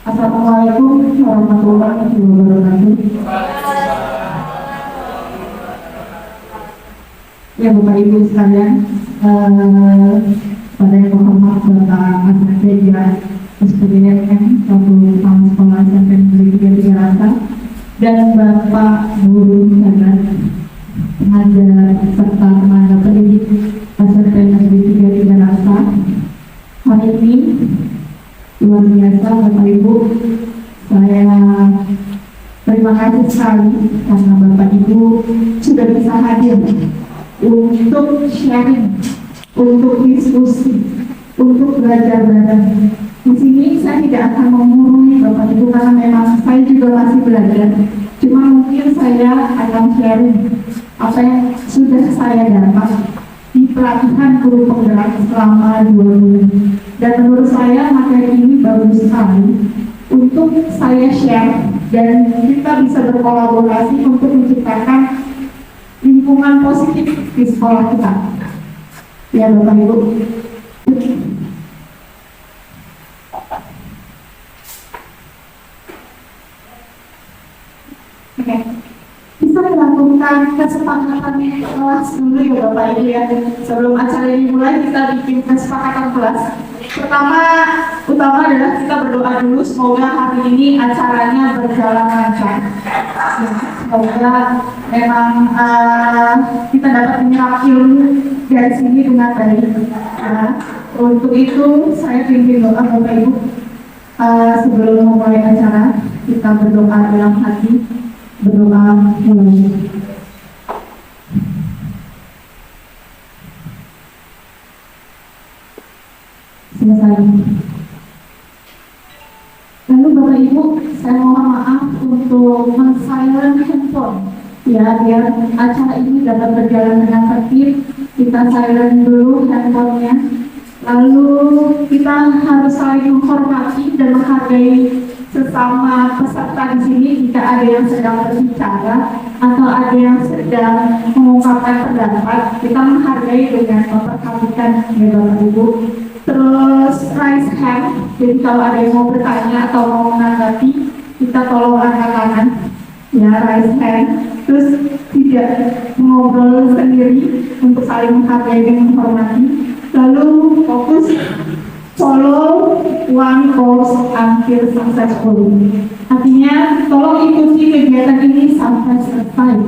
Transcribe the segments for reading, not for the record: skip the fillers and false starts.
Assalamualaikum warahmatullahi wabarakatuh. Ya Bapak Ibu sekalian, pada yang terhormat Bapak Asma Seja, SPDM, Satu Kepala Sekolah SMP Negeri 33 Rasa, dan Bapak Guru Camat, pengajar serta tenaga pendidik SMP Negeri 33 Rasa. Hari ini luar biasa Bapak Ibu, saya terima kasih sekali karena Bapak Ibu sudah bisa hadir untuk sharing, untuk diskusi, untuk belajar bareng. Di sini saya tidak akan memurui Bapak Ibu karena memang saya juga masih belajar. Cuma mungkin saya akan sharing apa yang sudah saya dapat di pelatihan guru penggerak selama 2 bulan. Dan menurut saya materi ini bagus sekali untuk saya share dan kita bisa berkolaborasi untuk menciptakan lingkungan positif di sekolah kita. Ya Bapak Ibu. Oke. Bisa dilakukan kesepakatan kelas dulu ya Bapak Ibu ya. Sebelum acara ini mulai kita bikin kesepakatan kelas. Utama adalah kita berdoa dulu semoga hari ini acaranya berjalan lancar. Semoga memang kita dapat menyerap ilmu dari sini dengan baik. Untuk itu saya pimpin doa Bapak Ibu. Sebelum memulai acara kita berdoa dalam hati, berdoa mulai. Selesai. Lalu Bapak Ibu, saya mohon maaf untuk men-silent handphone ya, biar acara ini dapat berjalan dengan tertib. Kita silent dulu handphonenya. Lalu kita harus saling menghormati dan menghargai sesama peserta di sini. Jika ada yang sedang berbicara atau ada yang sedang mengungkapkan pendapat, kita menghargai dengan memperhatikan ya Bapak Ibu. Terus raise hand, jadi kalau ada yang mau bertanya atau mau menanggapi, kita tolong angkat tangan ya, raise hand. Terus tidak ngobrol sendiri untuk saling menghargai dan menghormati. Lalu fokus follow one course until successful. Artinya tolong ikuti kegiatan ini sampai selesai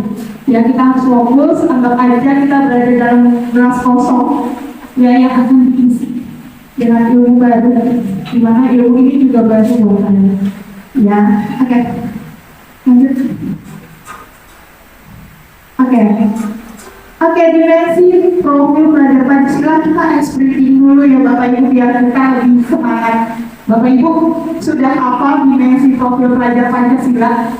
ya. Kita harus fokus, anggap aja kita berada dalam gelas kosong ya yang akan diisi dengan ilmu baru, di mana ilmu ini juga baru buat saya. Ya, oke. Lanjut. Oke, dimensi profil pelajar Pancasila kita explain dulu ya Bapak Ibu biar kita lebih semangat. Bapak Ibu sudah hafal dimensi profil pelajar Pancasila?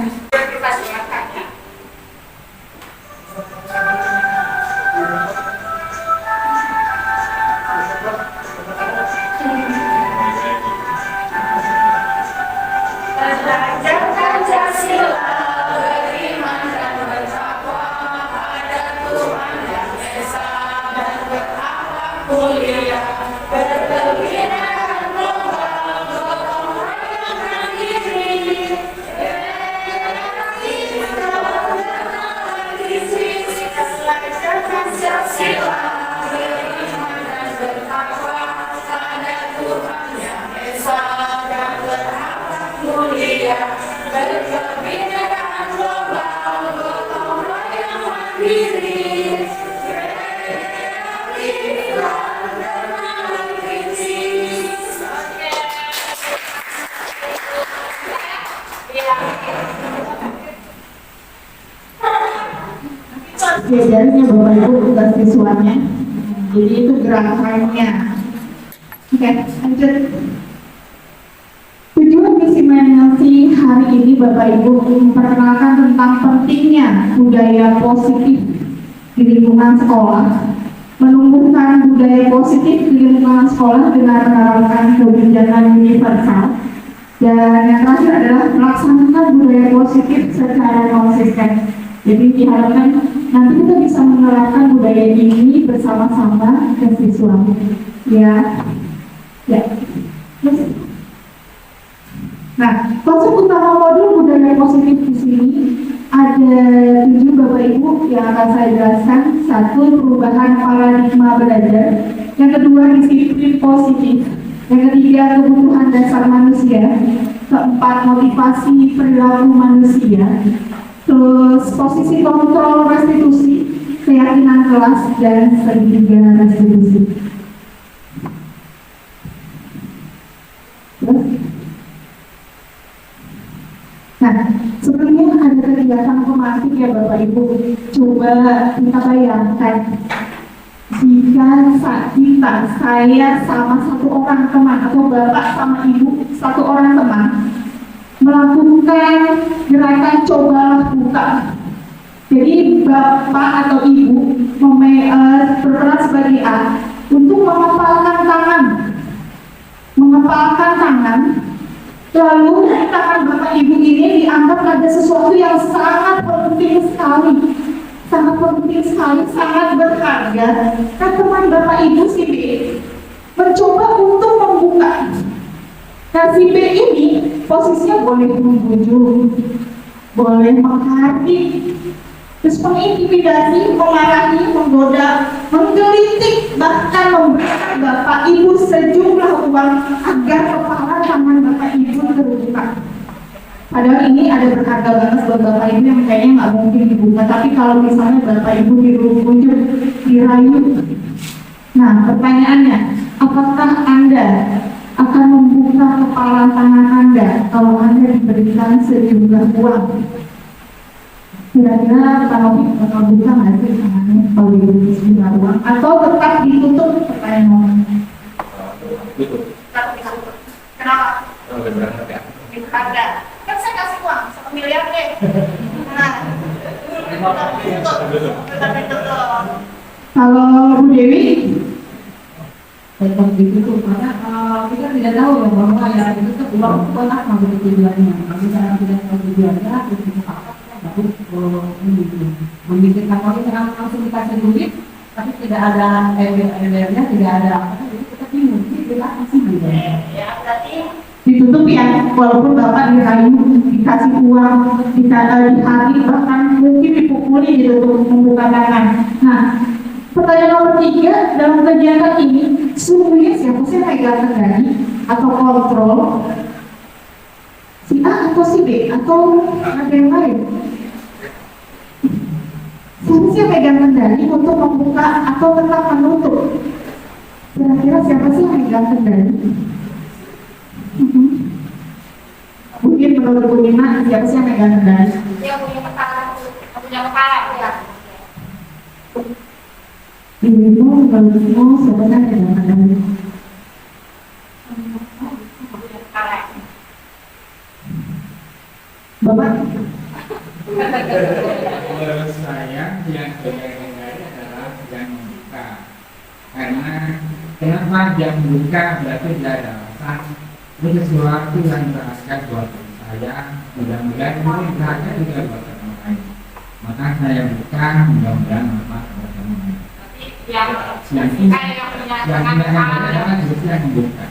Jajarnya Bapak Ibu tugas siswanya, jadi itu gerakannya. Oke, lanjut. Tujuan misi mensi hari ini Bapak Ibu memperkenalkan tentang pentingnya budaya positif di lingkungan sekolah, menumbuhkan budaya positif di lingkungan sekolah dengan menerapkan kebijakan universal, dan yang terakhir adalah melaksanakan budaya positif secara konsisten. Jadi diharapkan nanti kita bisa menerapkan budaya ini bersama-sama ke siswa. Ya. Terus Nah, konsep utama modul budaya positif di sini ada 7 Bapak Ibu yang akan saya jelaskan. Satu, perubahan paradigma belajar. Yang kedua, disiplin positif. Yang ketiga, kebutuhan dasar manusia. Keempat, motivasi perilaku manusia. Terus posisi kontrol restitusi, keyakinan kelas, dan segitiga restitusi. Nah, sebelumnya ada kegiatan tematik ya Bapak Ibu. Coba kita bayangkan jika saya sama satu orang teman atau Bapak sama Ibu satu orang teman melakukan gerakan cobalah buka. Jadi Bapak atau Ibu berperan sebagai A untuk mengepalkan tangan. Lalu tangan Bapak Ibu ini dianggap ada sesuatu yang sangat penting sekali, sangat berharga. Nah, teman Bapak Ibu si B mencoba untuk membuka. Nah, si B ini posisinya boleh membujuk, boleh menghardik, terus mengintimidasi, memarahi, menggoda, menggelitik, bahkan memberikan Bapak Ibu sejumlah uang agar kepala tangan Bapak Ibu terbuka. Padahal ini ada berharga banget buat Bapak Ibu yang kayaknya nggak mungkin dibuka. Tapi kalau misalnya Bapak Ibu dibujuk, dirayu. Nah, pertanyaannya, apakah Anda akan membuka kepala tangan Anda kalau Anda diberikan sejumlah uang? Kira-kira Pak Novi bakal buka nggak sih tangannya kalau diberi sejumlah uang? Atau tetap ditutup? Pertanyaan tutup. Kenapa? Lebih berharga ya? Lebih berharga. Kan saya kasih uang 1 miliar deh. Nah, tetap ditutup. Kalau Bu Dewi? Tetap ditutup karena kita tidak tahu ya bahwa ya itu tuh uang buat apa begitu tujuannya. Kalau kita tidak tahu tujuannya, terus kita baru memikirkan kalau kita langsung dikasih duit, tapi tidak ada nya, tidak ada apa, jadi kita bingung. Jadi kita kasih gitu. Ya, berarti ditutup ya, walaupun Bapak dirayu, dikasih uang, dihari, bahkan mungkin dipukuli gitu untuk membuka tangan. Nah, pertanyaan nomor 3, dalam kegiatan ini sungguhnya siapa sih yang pegang kendali atau kontrol? Si A atau si B atau ada yang lain? Siapa sih yang pegang kendali untuk membuka atau tetap menutup? Kira-kira siapa sih yang pegang kendali? Mungkin menurut Bu Nina, siapa sih yang pegang kendali? Dia punya kepala ya. Dirimu, menurutmu, siapa sih yang pegang kendali? Bapak? Menurut saya yang pegang kendali adalah yang membuka. Karena kenapa yang membuka berarti tidak ada alasan. Ini sesuatu yang berharga buat saya. Mudah-mudahan ini berharga juga buat orang lain. Maka saya buka, mudah-mudahan bermanfaat buat orang lain. Yang punya kendali adalah justru yang membuka.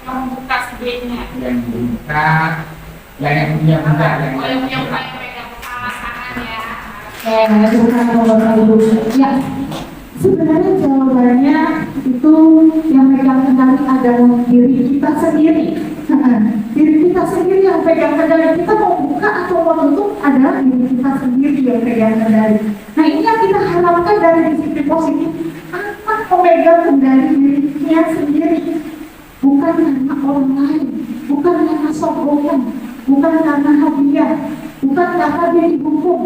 Yang membuka sebenarnya. Yang membuka, yang punya benda, yang punya pegang kepala tangannya. Bukan Bapak Ibu. Ya, sebenarnya jawabannya itu yang pegang kendali adalah diri kita sendiri. Diri kita sendiri yang pegang kendali. Kita mau buka atau mau tutup adalah diri kita sendiri yang pegang kendali. Nah, ini yang kita harapkan dari disiplin positif. Anak memegang kendali dirinya sendiri, bukan karena orang lain, bukan karena sokongan, bukan karena hadiah, bukan karena dia dihukum.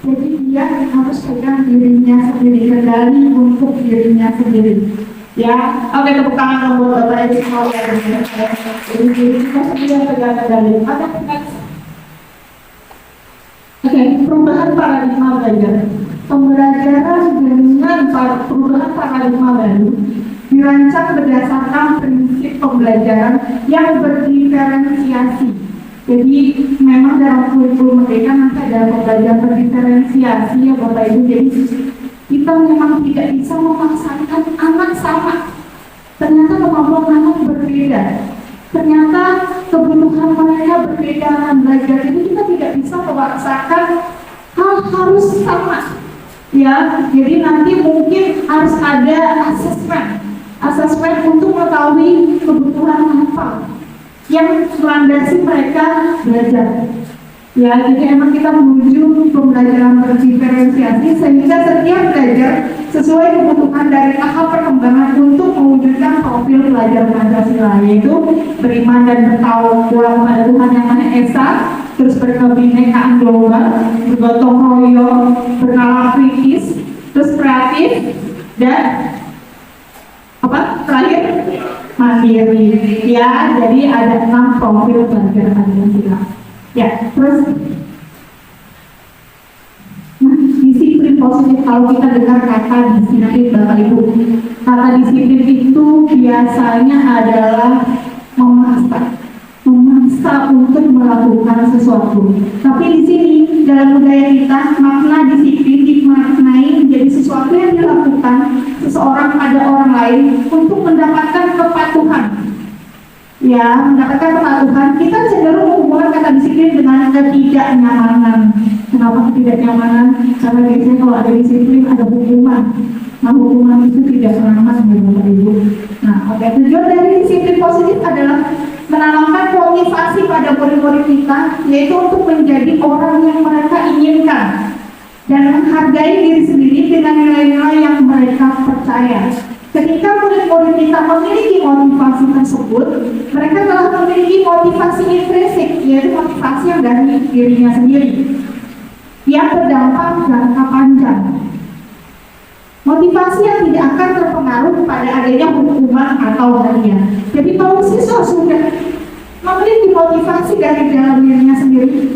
Jadi dia harus pegang dirinya sendiri, kendali untuk dirinya sendiri. Ya, oke, tepuk tangan dong buat Bapak Ibu sekalian. Jadi diri kita sendiri yang pegang kendali. Ada next. Oke, perubahan paradigma belajar. Pembelajaran dengan perubahan paradigma baru dirancang berdasarkan prinsip pembelajaran yang berdiferensiasi. Jadi memang dalam kurikulum Merdeka nanti ada pembelajaran berdiferensiasi ya Bapak Ibu. Jadi kita memang tidak bisa memaksakan anak sama. Ternyata kemampuan anak berbeda. Ternyata kebutuhan mereka berbeda dengan belajar. Jadi kita tidak bisa memaksakan hal harus sama. Ya, jadi nanti mungkin harus ada asesmen untuk mengetahui kebutuhan apa yang melandasi mereka belajar. Ya, jadi emang kita menuju pembelajaran berdiferensiasi sehingga setiap belajar sesuai kebutuhan dari tahap perkembangan untuk mewujudkan profil pelajar Pancasila, yaitu beriman dan bertawakal kepada Tuhan Yang Maha Esa, terus berkebinekaan global, bergotong royong, bernalar kritis, terus kreatif, dan apa terakhir mandiri. Ya, jadi ada 6 profil pelajar Pancasila. Ya, terus disiplin positif. Kalau kita dengar kata disiplin, Bapak Ibu, kata disiplin itu biasanya adalah memaksa untuk melakukan sesuatu. Tapi di sini dalam budaya kita, makna disiplin dimaknai menjadi sesuatu yang dilakukan seseorang pada orang lain untuk mendapatkan kepatuhan. Ya, mendapatkan kepatuhan. Kita cenderung menghubungkan kata disiplin dengan ketidaknyamanan. Kenapa ketidaknyamanan? Karena biasanya kalau ada disiplin ada hukuman. Nah, hukuman itu tidak selamat ya Bapak Ibu. Nah, oke, tujuan dari disiplin positif adalah menanamkan motivasi pada murid-murid kita, yaitu untuk menjadi orang yang mereka inginkan dan menghargai diri sendiri dengan nilai-nilai yang mereka percaya. Ketika murid-murid kita memiliki motivasi tersebut, mereka telah memiliki motivasi intrinsik, yaitu motivasi yang dari dirinya sendiri, yang berdampak jangka panjang. Motivasi yang tidak akan terpengaruh pada adanya hukuman atau hadiah. Jadi kalau siswa sudah memiliki motivasi dari dalam dirinya sendiri,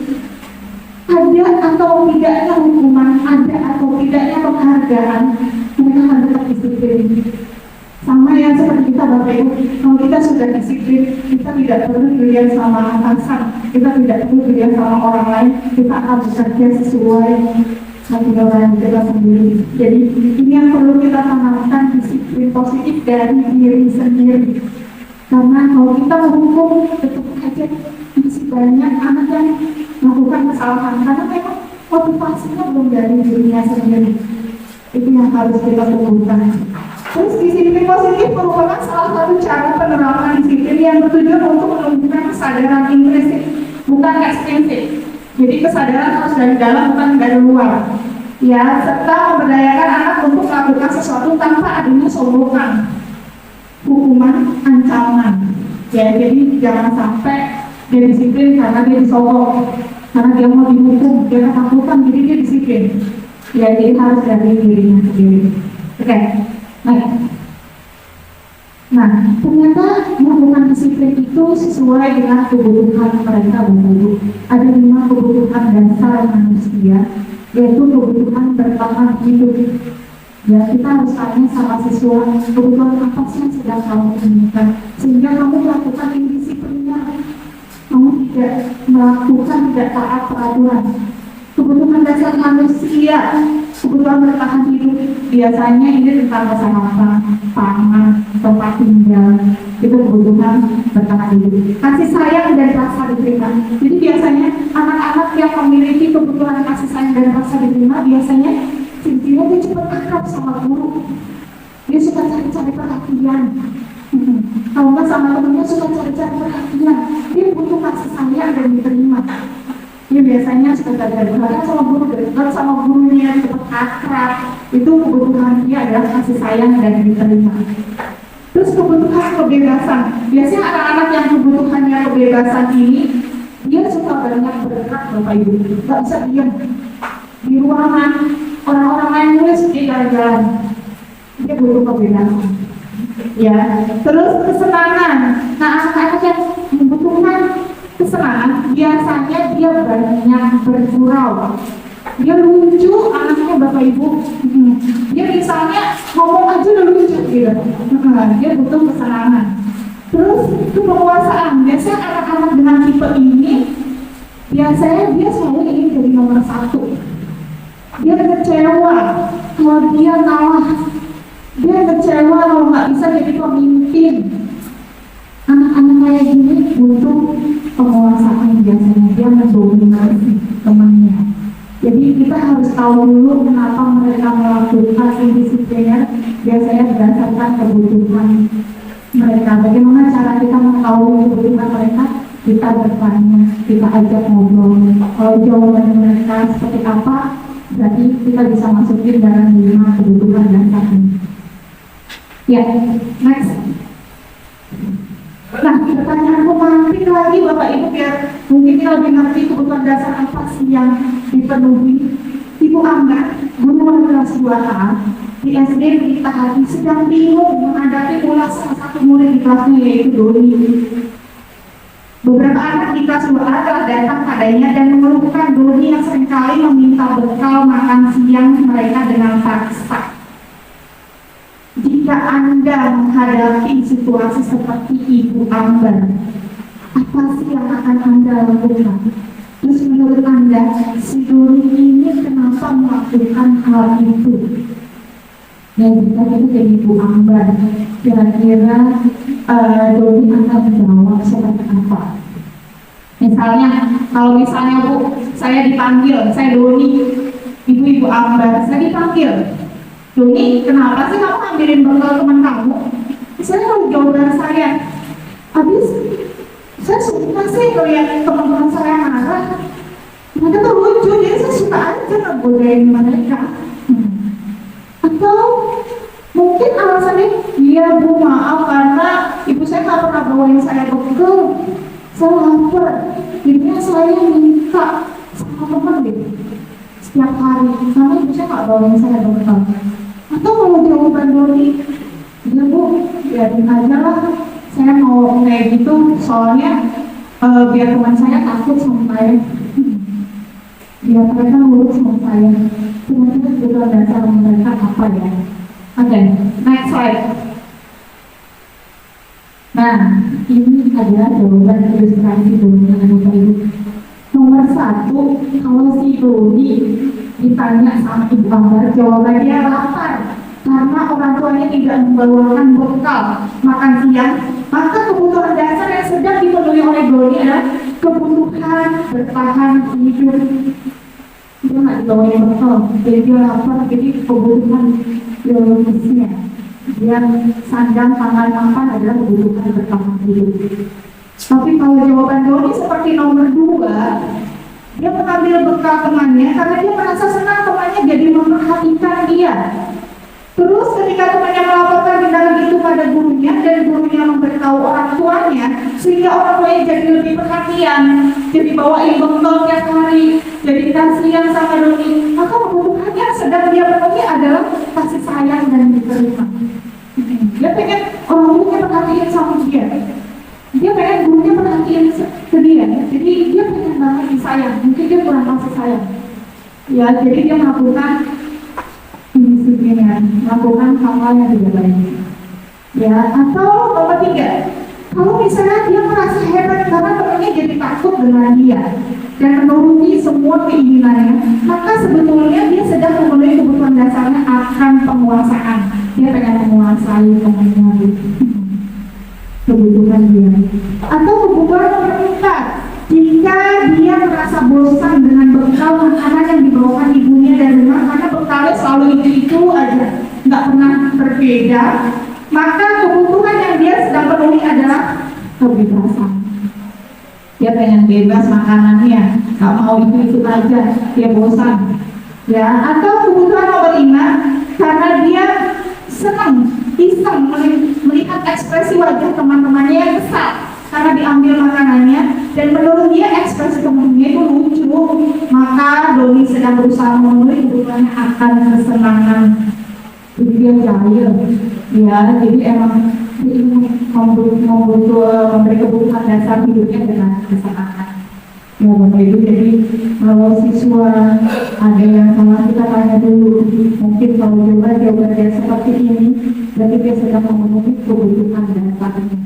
ada atau tidaknya hukuman, ada atau tidaknya penghargaan, mereka akan tetap disiplin. Sama yang seperti kita Bapak Ibu, kalau kita sudah disiplin, kita tidak perlu dilihat sama atasan, kita tidak perlu dilihat sama orang lain, kita akan bekerja sesuai hati nurani kita sendiri. Jadi ini yang perlu kita tanamkan, disiplin positif dari diri sendiri. Karena kalau kita menghukum, tetap aja masih banyak anak yang melakukan kesalahan karena memang motivasinya belum dari dirinya sendiri. Itu yang harus kita tumbuhkan. Terus disiplin positif merupakan salah satu cara penerapan disiplin yang bertujuan untuk menumbuhkan kesadaran intrinsik, bukan ekstrinsik. Jadi kesadaran harus dari dalam, bukan dari luar. Ya, serta memberdayakan anak untuk melakukan sesuatu tanpa adanya sombongan, hukuman, ancaman. Ya, jadi jangan sampai dia disiplin karena dia disogok, karena dia mau dihukum, dia ketakutan, jadi dia disiplin. Ya, jadi harus dari dirinya sendiri. Oke. Nah, ternyata melakukan disiplin itu sesuai dengan kebutuhan mereka, Bapak Ibu. Ada 5 kebutuhan dasar manusia, yaitu kebutuhan bertahan hidup. Ya, kita harus tanya sama siswa, kebutuhan apa sih yang sedang kamu inginkan, sehingga kamu melakukan indisiplinnya, kamu tidak melakukan, tidak taat peraturan. Kebutuhan dasar manusia, kebutuhan bertahan hidup, biasanya ini tentang kesehatan, pangan, tempat tinggal, itu kebutuhan bertahan hidup. Kasih sayang dan rasa diterima. Jadi biasanya anak-anak yang memiliki kebutuhan kasih sayang dan rasa diterima, biasanya dia cepat akrab sama guru. Dia suka cari-cari perhatian. Kalau nggak sama temennya suka cari-cari perhatian. Dia butuh kasih sayang dan diterima. Dia biasanya suka cari perhatian sama guru, dekat sama gurunya, cepat akrab. Itu kebutuhan dia adalah kasih sayang dan diterima. Terus kebutuhan kebebasan. Biasanya anak-anak yang kebutuhannya kebebasan ini, dia suka banyak bergerak, Bapak Ibu. Nggak bisa diam di ruangan. Orang-orang lain nulis di jalan-jalan, dia butuh kebebasan. Ya, terus kesenangan. Nah, anak-anak yang membutuhkan kesenangan, biasanya dia banyak bergurau. Dia lucu, anaknya Bapak Ibu. Dia misalnya ngomong aja udah lucu gitu. Dia butuh kesenangan. Terus kepenguasaan. Biasanya anak-anak dengan tipe ini, biasanya dia selalu ingin jadi nomor 1. Dia kecewa kalau dia kalah, dia kecewa kalau nggak bisa jadi pemimpin. Anak-anak kayak kayak gini butuh penguasaan, biasanya dia mendominasi temannya. Jadi kita harus tahu dulu kenapa mereka melakukan indisipliner, biasanya berdasarkan kebutuhan mereka. Bagaimana cara kita mengetahui kebutuhan mereka? Kita bertanya, kita ajak ngobrol. Kalau jawaban mereka seperti apa, berarti kita bisa masukin dalam 5 kebutuhan dasarnya. Ya, next. Nah, pertanyaan romantik lagi Bapak Ibu, biar mungkin kita lebih ngerti kebutuhan dasar apa sih yang dipenuhi. Ibu Angga, guru kelas 2A di SD Pelita Hati, sedang bingung menghadapi ulas salah satu murid di kelasnya, yaitu Doni. Beberapa anak di kelas 2A telah datang padanya dan mengeluhkan Doni yang seringkali meminta bekal makan siang mereka dengan paksa. Jika Anda menghadapi situasi seperti Ibu Amber, apa sih yang akan Anda lakukan? Terus menurut Anda, si Doni ini kenapa melakukan hal itu? Dan jika kita jadi Ibu Amber, kira-kira Doni akan menjawab seperti apa? Misalnya, kalau misalnya Bu, saya dipanggil, saya Doni, Ibu Amber, saya dipanggil. Doni, kenapa sih kamu ambilin bekal teman kamu? Saya kalau jawaban saya, habis saya suka sih lihat teman-teman saya marah. Mereka tuh lucu, jadi saya suka aja ngegodain mereka. Atau mungkin alasannya, iya Bu maaf karena ibu saya nggak pernah bawain saya bekal. Saya lapar, jadinya saya minta sama teman deh setiap hari, karena ibu saya nggak bawain saya bekal. Atau kalau jawaban Doni, ya Bu, biarin aja lah, saya mau kayak gitu, soalnya biar teman saya takut sama saya, biar mereka nurut sama saya. Kira-kira kebutuhan dasar mereka apa ya? Oke, next slide. Nah, ini adalah jawaban ilustrasi Doni yang Bapak Ibu. Nomor 1, kalau si Doni ditanya sama Ibu Amber, jawabannya lapar karena orang tuanya tidak membawakan bekal makan siang. Maka kebutuhan dasar yang sedang dipenuhi oleh Doni adalah kebutuhan bertahan hidup. Dia nggak dibawain bekal, jadi dia lapar, jadi kebutuhan biologisnya dia sandang, pangan, makan adalah kebutuhan bertahan hidup. Tapi kalau jawaban Doni seperti nomor 2, dia mengambil bekal temannya karena dia merasa senang temannya jadi memperhatikan dia. Terus ketika temannya melaporkan tindakan itu pada gurunya dan gurunya memberitahu orang tuanya, sehingga orang tuanya jadi lebih perhatian, jadi bawain bekal tiap hari, jadi kasihan sama Doni. Maka kebutuhan yang sedang dia penuhi adalah kasih sayang dan diterima. Dia pengen orang tuanya perhatian sama dia. Dia pengen gurunya perhatian ke dia, jadi dia pengen banget disayang. Mungkin dia kurang kasih sayang, ya jadi dia melakukan indisipliner, melakukan hal-hal yang tidak baik. Ya, atau nomor 3, kalau misalnya dia merasa hebat karena temannya jadi takut dengan dia dan menuruti semua keinginannya, maka sebetulnya dia sedang memenuhi kebutuhan dasarnya akan penguasaan. Dia pengen menguasai temannya, kebutuhan dia. Atau kebutuhan nomor 4, jika dia merasa bosan dengan bekal makanan yang dibawakan ibunya dari rumah karena bekalnya selalu itu aja, nggak pernah berbeda, maka kebutuhan yang dia sedang penuhi adalah kebebasan. Dia pengen bebas makanannya, nggak mau itu aja, dia bosan. Ya, atau kebutuhan nomor 5, karena dia senang, iseng melihat ekspresi wajah teman-temannya yang kesal karena diambil makanannya, dan menurut dia ekspresi temannya itu lucu, maka Doni sedang berusaha memenuhi kebutuhannya akan kesenangan. Jadi dia jahil, ya, jadi emang memberi kebutuhan dasar hidupnya dengan kesenangan. Ya Bapak Ibu, jadi kalau siswa ada yang salah kita tanya dulu, mungkin kalau jawaban dia seperti ini, berarti dia sedang memenuhi kebutuhan dasarnya.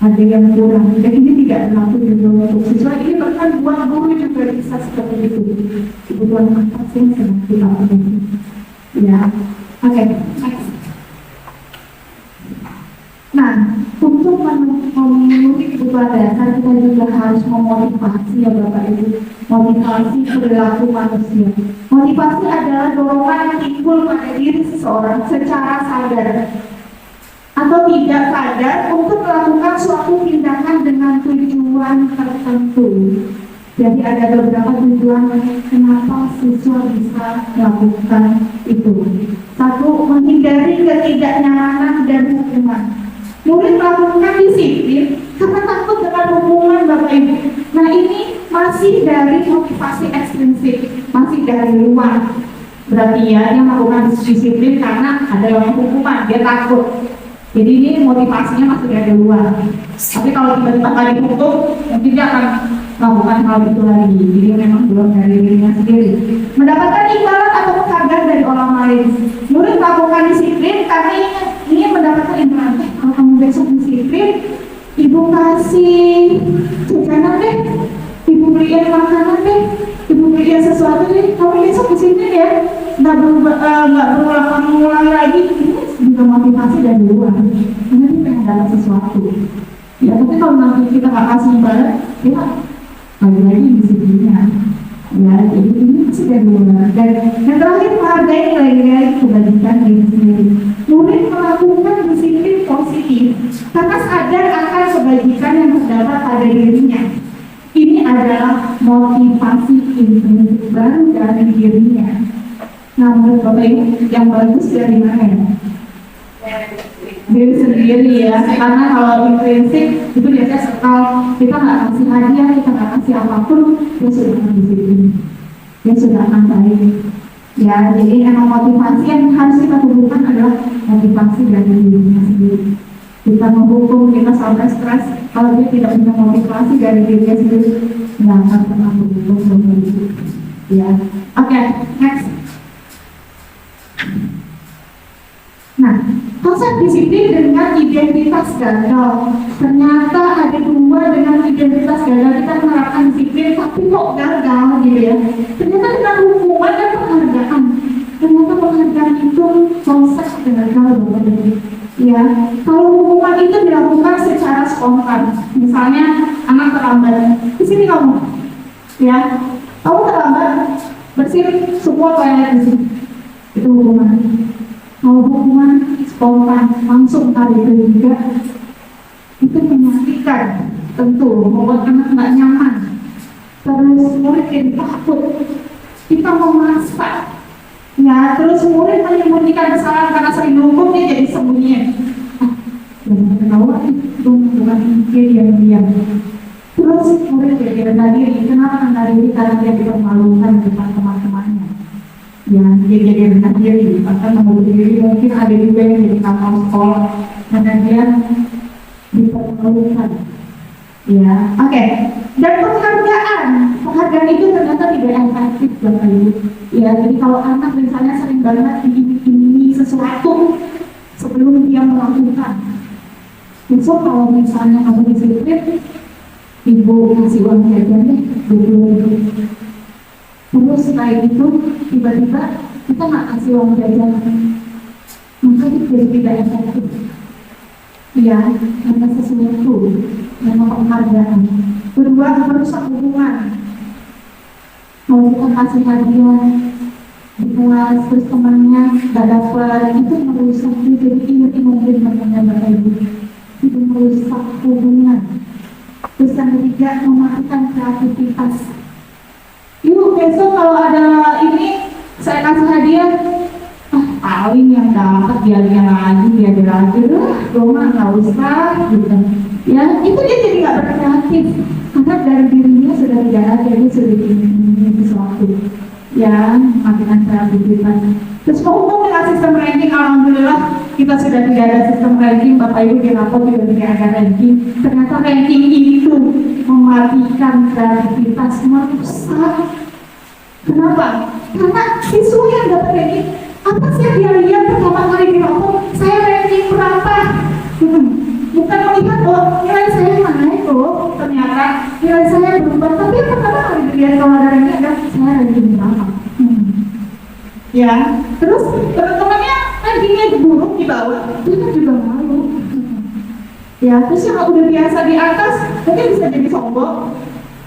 Ada yang kurang, jadi ini tidak berlaku juga untuk siswa, ini bahkan buat guru juga bisa seperti itu. Kebutuhan apa sih yang sedang kita penuhi? Ya, oke. Nah, untuk memenuhi kebutuhan kita juga harus memotivasi ya Bapak Ibu, motivasi perilaku manusia. Motivasi adalah dorongan yang timbul pada diri seseorang secara sadar atau tidak sadar untuk melakukan suatu tindakan dengan tujuan tertentu. Jadi ada beberapa tujuan kenapa siswa bisa melakukan itu. Satu, menghindari ketidaknyamanan dan hukuman. Murid melakukan disiplin karena takut dengan hukuman Bapak Ibu. Nah ini masih dari motivasi ekstrinsik, masih dari luar. Berarti ya dia melakukan disiplin karena ada hukuman, dia takut. Jadi ini motivasinya masih dari luar. Tapi kalau tiba-tiba kali dihukum, mungkin dia akan melakukan hal itu lagi. Jadi memang belum dari dirinya sendiri. Mendapatkan imbalan atau penghargaan dari orang lain. Murid melakukan disiplin karena ini mendapatkan imbalan. Kalau kamu besok disiplin, ibu kasih jajanan deh, ibu beliin makanan deh, ibu beliin sesuatu deh. Kamu besok disiplin ya, nggak berulang lagi. Ini juga motivasi dari luar. Nanti pengen dapat sesuatu. Ya, tapi kalau nanti kita nggak kasih imbalan, ya lagi-lagi disiplinnya. Ya, jadi ini masih dari luar. Dan yang terakhir, menghargai nilai-nilai kebajikan diri sendiri. Murid melakukan disiplin positif karena sadar akan kebajikan yang terdapat pada dirinya. Ini adalah motivasi intrinsik baru dari dirinya. Nah, menurut Bapak Ibu, yang bagus dari mana ya? Diri sendiri ya, karena kalau intrinsik itu biasanya sekal kita nggak kasih hadiah, kita nggak kasih apapun, dia sudah akan disiplin, dia sudah akan baik. Ya, jadi emang motivasi yang harus kita tumbuhkan adalah motivasi dari dirinya sendiri. Kita menghukum, kita sampai stres, kalau dia tidak punya motivasi dari dirinya sendiri, nggak akan pernah menghukum sendiri. Ya, oke, next. Nah, konsep disiplin dengan identitas gagal. Ternyata ada dua dengan identitas gagal. Kita menerapkan disiplin, tapi kok gagal gitu ya. Ternyata dengan hukuman dan penghargaan. Ternyata penghargaan itu konsep gagal banget. Ya, kalau hukuman itu dilakukan secara spontan. Misalnya anak terlambat, di sini kamu, ya, kamu terlambat, bersih semua toilet di sini. Itu hukuman. Kalau hukuman spontan langsung hari ketiga itu menyakitkan, tentu membuat anak nggak nyaman. Terus murid jadi takut, kita memasak, ya. Terus murid menyembunyikan kesalahan karena sering dihukum, dia jadi sembunyian. Jangan ketahuan, itu bukan dia diam-diam. Terus murid jadi rendah diri. Kenapa rendah diri? Karena dia dipermalukan di depan teman-temannya. Ya, dia jadi rendah diri, bahkan menurut diri mungkin ada juga yang jadi kapal sekolah karena dia dipermalukan. Ya, oke. Dan penghargaan itu ternyata tidak efektif Bapak Ibu. Ya, jadi kalau anak misalnya sering banget diiming-imingi sesuatu sebelum dia melakukan, besok kalau misalnya kamu disiplin, ibu kasih uang jajan deh, 20.000. Terus setelah itu tiba-tiba kita nggak kasih uang jajan, maka itu jadi tidak efektif. Ya, karena sesuatu yang penghargaan. Kedua, merusak hubungan. Kalau kita kasih hadiah di kelas terus temannya nggak dapat, itu merusak. Jadi ini mungkin namanya Bapak Ibu, itu merusak hubungan. Terus yang ketiga, mematikan kreativitas. Yuk besok kalau ada ini saya kasih hadiah, paling yang dapat dia lagi lah, rumah nggak usah gitu. Ya itu dia jadi nggak berkreatif karena dari dirinya sudah tidak ada, dia sudah ingin sesuatu. Ya, makin kreativitas. Terus berhubung dengan sistem ranking, alhamdulillah kita sudah tidak ada sistem ranking. Bapak Ibu di rapor juga tidak ada ranking. Ternyata ranking itu mematikan kreativitas, merusak. Kenapa? Karena siswa yang dapat ranking, apa sih yang dia lihat pertama kali di rapor? Saya ranking berapa? Bukan melihat nilai saya naik loh, ternyata nilai saya berubah. Tapi yang pertama kali dilihat kalau ada ranking adalah saya ranking berapa. Ya, terus teman-temannya rankingnya buruk di bawah, dia juga malu. Ya, terus yang udah biasa di atas mungkin bisa jadi sombong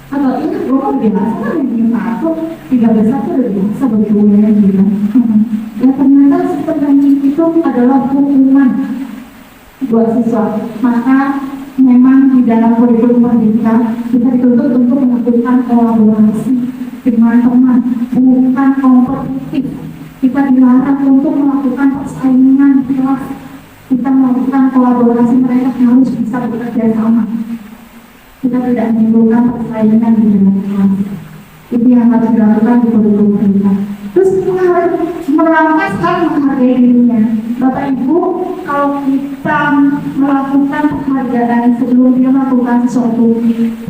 atau ini gue udah biasa kan yang satu 13 udah biasa bagi gue gitu. Ya ternyata sistem itu adalah hukuman buat siswa. Maka memang di dalam kurikulum pendidikan kita dituntut untuk melakukan kolaborasi dengan teman, bukan kompetitif. Kita dilarang untuk melakukan persaingan kelas. Kita melakukan kolaborasi, mereka harus bisa bekerja sama. Kita tidak menimbulkan persaingan di dalam kelas. Itu yang harus dilakukan di kurikulum pendidikan. Terus merampas hal menghargai dirinya. Bapak Ibu, kalau kita melakukan penghargaan sebelum dia melakukan sesuatu,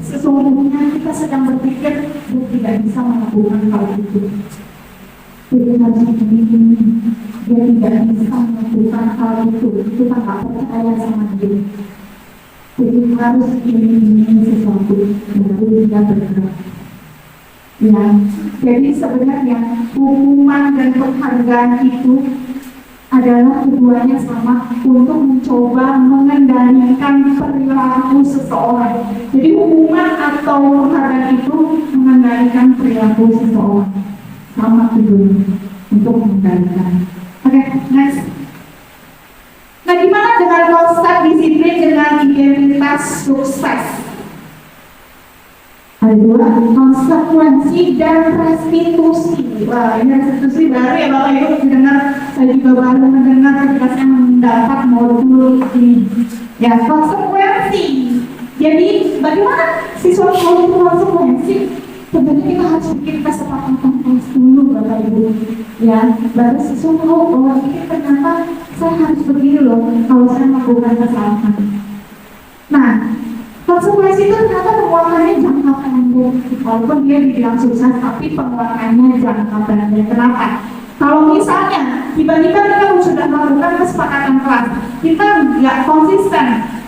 sesungguhnya kita sedang berpikir dia tidak bisa melakukan hal itu. Jadi harus begini, dia tidak bisa melakukan hal itu, kita nggak percaya sama dia. Jadi harus ini sesuatu baru dia bergerak. Ya, jadi sebenarnya hukuman dan penghargaan itu adalah tujuannya sama untuk mencoba mengendalikan perilaku seseorang. Jadi hukuman atau penghargaan itu mengendalikan perilaku seseorang. Sama tujuannya untuk mengendalikan. Oke, next. Nah, gimana dengan konsep disiplin dengan identitas sukses? Ada dua, konsekuensi dan restitusi. Wah, ini restitusi baru ya Bapak Ibu mendengar. Saya juga baru mendengar ketika saya mendapat modul ini. Ya, konsekuensi. Jadi, bagaimana siswa tahu itu konsekuensi? Tentunya kita harus bikin kesepakatan kelas dulu Bapak Ibu. Ya, baru siswa tahu bahwa ini ternyata saya harus begini loh kalau saya melakukan kesalahan. Nah, konsekuensi itu ternyata penguatannya jangka pendek. Walaupun dia dibilang sukses, tapi penguatannya jangka pendek. Kenapa? Kalau misalnya tiba-tiba kita sudah melakukan kesepakatan kelas, kita nggak konsisten,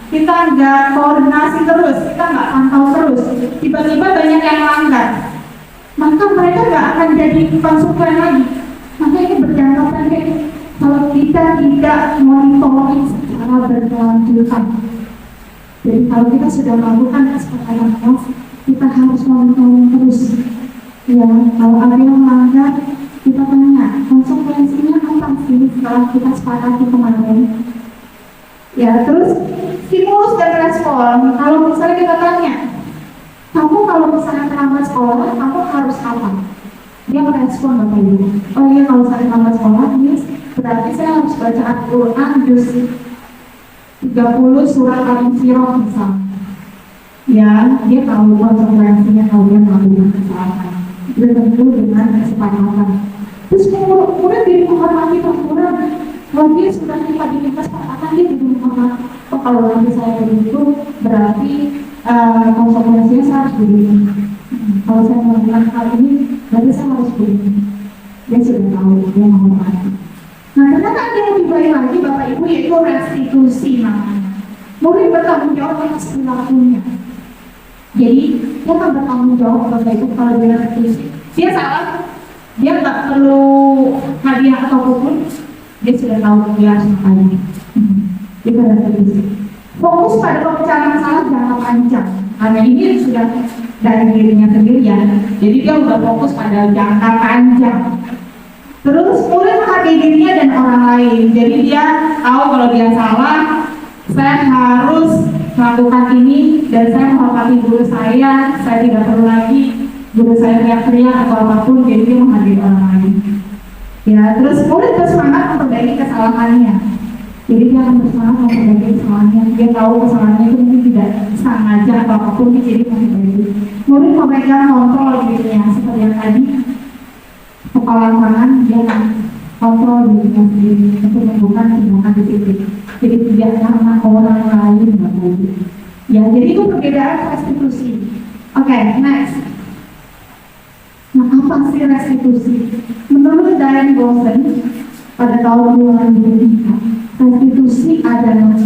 kita nggak koordinasi terus, kita nggak pantau terus, tiba-tiba banyak yang melanggar, maka mereka nggak akan jadi konsekuen lagi. Maka ini berjangka pendek. Kalau kita tidak monitoring secara berkelanjutan. Jadi kalau kita sudah melakukan kesepakatan kelas, kita harus monitoring terus. Ya, kalau ada yang melanggar, kita tanya konsekuensinya apa sih setelah kita sepakati kemarin. Ya, terus stimulus dan respon. Kalau misalnya kita tanya, kamu kalau misalnya terlambat sekolah, kamu harus apa? Dia merespon Bapak Ibu. Oh iya, kalau saya terlambat sekolah, berarti saya harus baca Al-Quran juz 30 surat Al-Insyirah misalnya. Ya, dia tahu konsekuensinya kalau dia melakukan kesalahan. Itu tentu dengan kesepakatan. Terus kemudian dia menghormati peraturan. Kalau dia sudah dipakai kesepakatan, dia juga menghormati. Oh, kalau nanti saya begitu, berarti konsekuensinya saya harus begini. Kalau saya melakukan hal ini, berarti saya harus begini. Dia sudah tahu, dia menghormati. Nah, ternyata ada yang lebih baik lagi Bapak Ibu, yaitu restitusi namanya. Murid bertanggung jawab atas perilakunya. Jadi, dia akan bertanggung jawab Bapak Ibu kalau dia restitusi. Dia salah, dia nggak perlu hadiah atau apapun, dia sudah tahu dia harus ngapain. Dia restitusi. Fokus pada pemecahan masalah jangka panjang. Karena ini sudah dari dirinya sendiri ya. Jadi dia udah fokus pada jangka panjang. Terus murid menghargai dirinya dan orang lain. Jadi dia tahu kalau dia salah, saya harus melakukan ini dan saya menghormati guru saya tidak perlu lagi guru saya teriak-teriak atau apapun. Jadi dia menghargai orang lain. Ya, terus murid bersemangat memperbaiki kesalahannya. Jadi dia akan bersemangat memperbaiki kesalahannya. Dia tahu kesalahannya itu mungkin tidak sengaja atau apapun, jadi memperbaiki. Murid memegang kontrol dirinya seperti yang tadi. Kepala tangan dia akan kontrol dirinya sendiri untuk melakukan tindakan disiplin. Jadi tidak karena orang lain Bapak. Ya, jadi itu perbedaan restitusi. Oke, next. Nah, apa sih restitusi? Menurut Diane Bowson pada tahun 2003, restitusi adalah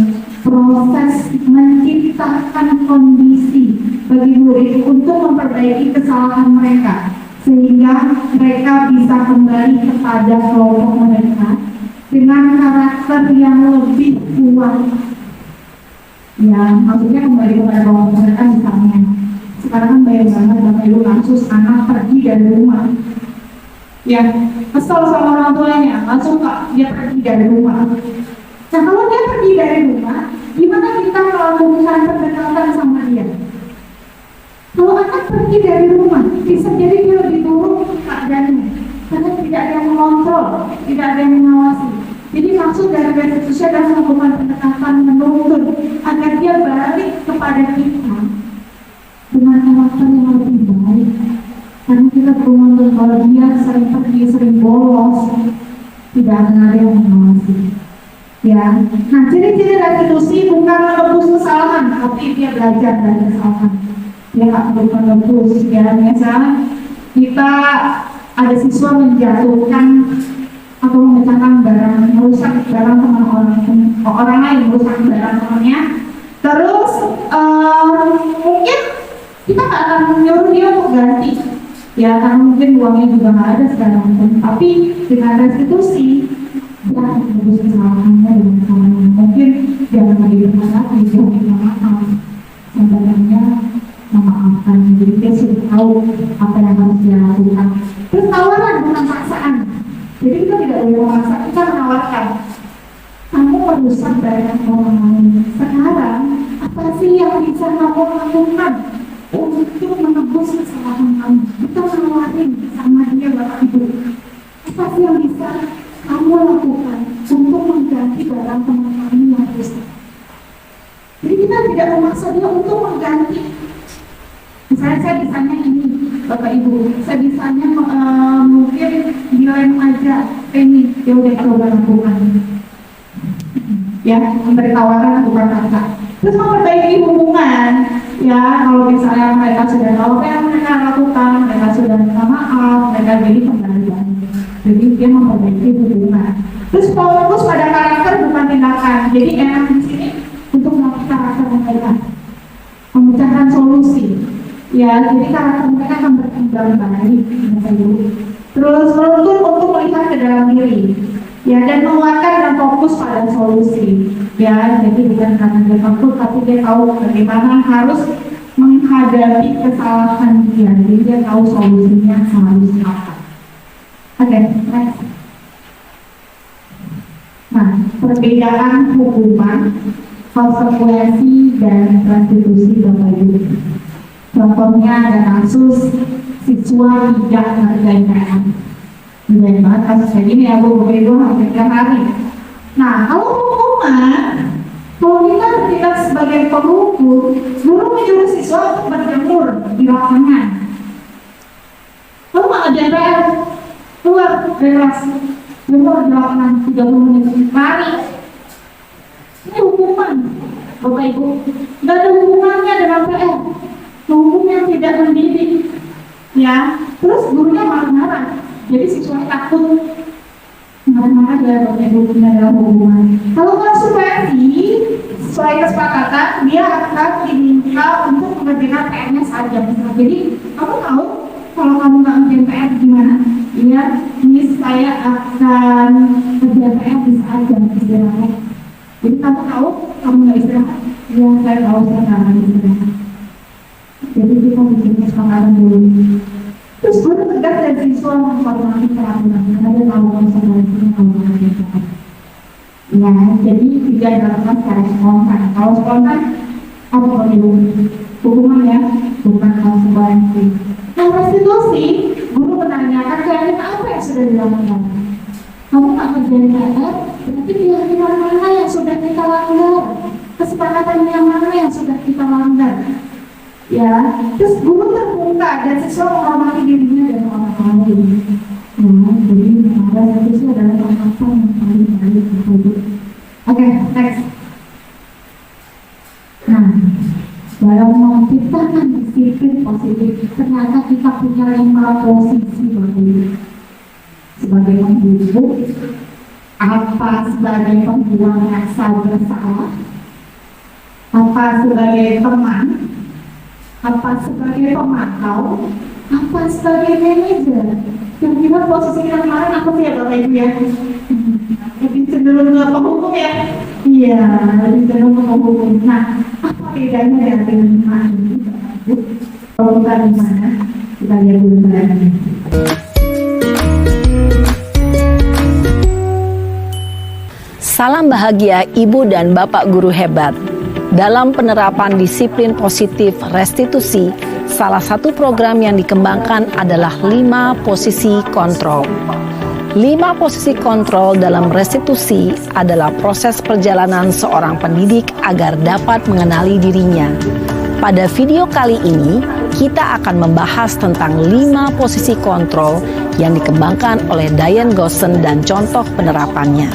proses menciptakan kondisi bagi murid untuk memperbaiki kesalahan mereka, sehingga mereka bisa kembali kepada kelompok mereka dengan karakter yang lebih kuat. Ya, maksudnya kembali kepada kelompok mereka misalnya. Sekarang kan banyak banget Bapak Ibu kasus anak pergi dari rumah. Ya, kesel sama orang tuanya, nggak suka dia pergi dari rumah. Nah, kalau dia pergi dari rumah, gimana kita melakukan pendekatan sama dia? Kalau anak pergi dari rumah, bisa jadi dia lebih buruk keadaannya, karena tidak ada yang mengontrol, tidak ada yang mengawasi. Jadi maksud dari restitusi adalah melakukan pendekatan menuntun agar dia balik kepada kita dengan karakter yang lebih baik. Karena kita perlu menuntun kalau dia sering pergi, sering bolos, tidak akan ada yang mengawasi. Ya, nah ciri-ciri restitusi bukan menebus kesalahan, tapi dia belajar dari kesalahan. Dia nggak perlu menebus. Ya, misalnya kita ada siswa menjatuhkan atau memecahkan barang, merusak barang teman orang lain, merusak barang temannya. Terus mungkin kita nggak akan menyuruh dia untuk ganti, ya karena mungkin uangnya juga nggak ada segala macam. Tapi dengan restitusi dia akan menebus kesalahannya dengan caranya. Mungkin dia akan lebih berhati, dia minta maaf, sebenarnya memaafkan. Jadi dia sudah tahu apa yang harus dia lakukan. Terus tawaran bukan paksaan. Jadi kita tidak boleh memaksa, kita menawarkan. Kamu merusak barang orang lain. Sekarang apa sih yang bisa kamu lakukan untuk menebus kesalahan kamu? Kita menawarin sama dia Bapak Ibu. Apa sih yang bisa kamu lakukan untuk mengganti barang teman kamu yang rusak? Jadi kita tidak memaksa dia untuk mengganti. Misalnya saya bisanya ini, Bapak Ibu, saya bisanya mungkin dilem aja ini, ya udah coba lakukan. Ya, memberi tawaran bukan kata. Terus memperbaiki hubungan, ya kalau misalnya mereka sudah tahu apa yang mereka lakukan, mereka sudah minta maaf, mereka jadi kembali lagi. Jadi dia memperbaiki hubungan. Terus fokus pada karakter bukan tindakan. Jadi enak di sini untuk melakukan karakter mereka, memecahkan solusi. Ya, jadi karakter mereka akan berkembang baik, Bapak Ibu. Terus menuntut untuk melihat ke dalam diri, ya, dan menguatkan dan fokus pada solusi. Ya, jadi bukan karena dia takut, tapi dia tahu bagaimana harus menghadapi kesalahan dia. Jadi dia tahu solusinya harus apa. Oke, next. Nah, perbedaan hukuman, konsekuensi dan restitusi Bapak Ibu. Contohnya ada kasus siswa tidak menghargai PR. Banyak banget kasus kayak gini ya Bu, Bapak Ibu hampir tiap hari. Nah, kalau hukuman, kalau kita bertindak sebagai penghukum, guru menyuruh siswa untuk berjemur di lapangan. Lalu nggak ada PR, keluar dari kelas, jemur di lapangan 30 menit, lari. Ini hukuman, Bapak Ibu. Nggak ada hubungannya dengan PR. Hukum yang tidak mendidik, ya. Terus gurunya marah-marah, jadi siswa takut. Marah-marah dia Bapak Ibu adalah hubungan. Kalau konsekuensi, sesuai kesepakatan, dia akan diminta untuk mengerjakan PR-nya saja. Jadi kamu tahu kalau kamu nggak ngerjain PR gimana? Iya, Miss saya akan kerja PR bisa aja istirahat. Jadi kamu tahu kamu nggak istirahat? Iya, saya tahu saya nggak istirahat. Jadi kita bikin kesepakatan dulu. Terus guru tegas dan siswa menghormati peraturan karena dia tahu konsekuensinya kalau mengerjakan. Ya, jadi tidak dilakukan secara spontan. Kalau spontan, apa perlu hukuman ya, bukan konsekuensi. Nah, restitusi, guru menanyakan keyakinan apa yang sudah dilakukan. Kamu tak kerjain PR, berarti keyakinan mana yang sudah kita langgar, kesepakatan yang mana yang sudah kita langgar. Ya, terus guru terbuka dan siswa menghormati dirinya dan orang lain. Nah, jadi restitusi adalah pengakuan yang paling baik. Oke, next. Nah, dalam menciptakan disiplin positif, ternyata kita punya 5 posisi sebagai pembunuh, apa sebagai pembuang rasa bersalah, apa sebagai teman, apa sebagai pemantau, apa sebagai manajer. Kira-kira posisi yang kemarin apa sih ya Bapak Ibu ya? Lebih cenderung ke penghukum ya? Iya, lebih cenderung ke penghukum. Nah, bedanya dari 5 ini? Kalau bukan di mana, kita lihat dulu barangnya. Salam bahagia Ibu dan Bapak guru hebat. Dalam penerapan disiplin positif restitusi, salah satu program yang dikembangkan adalah 5 posisi kontrol. 5 posisi kontrol dalam restitusi adalah proses perjalanan seorang pendidik agar dapat mengenali dirinya. Pada video kali ini, kita akan membahas tentang 5 posisi kontrol yang dikembangkan oleh Diane Gosson dan contoh penerapannya.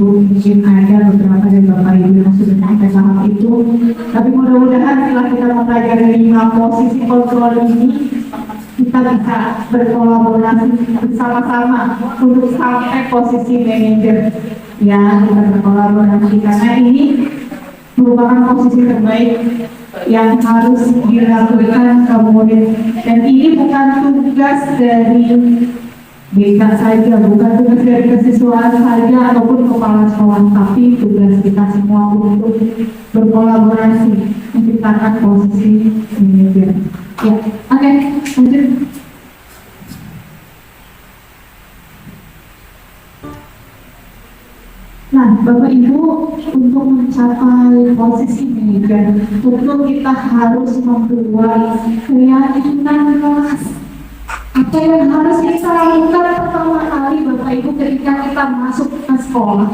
Mungkin ada beberapa dari Bapak Ibu yang sudah sampai tahap itu, tapi mudah-mudahan setelah kita mempelajari 5 posisi kontrol ini, kita bisa berkolaborasi bersama-sama untuk sampai posisi manajer. Ya, kita berkolaborasi karena ini merupakan posisi terbaik yang harus dilakukan ke murid, dan ini bukan tugas dari BK saja, bukan tugas dari kesiswaan saja ataupun kepala sekolah, tapi tugas kita semua untuk berkolaborasi menciptakan posisi manajer. Ya, oke, lanjut. Nah, Bapak Ibu, untuk mencapai posisi manajer, tentu kita harus membuat keyakinan kelas. Apa yang harus kita lakukan pertama kali Bapak Ibu ketika kita masuk ke sekolah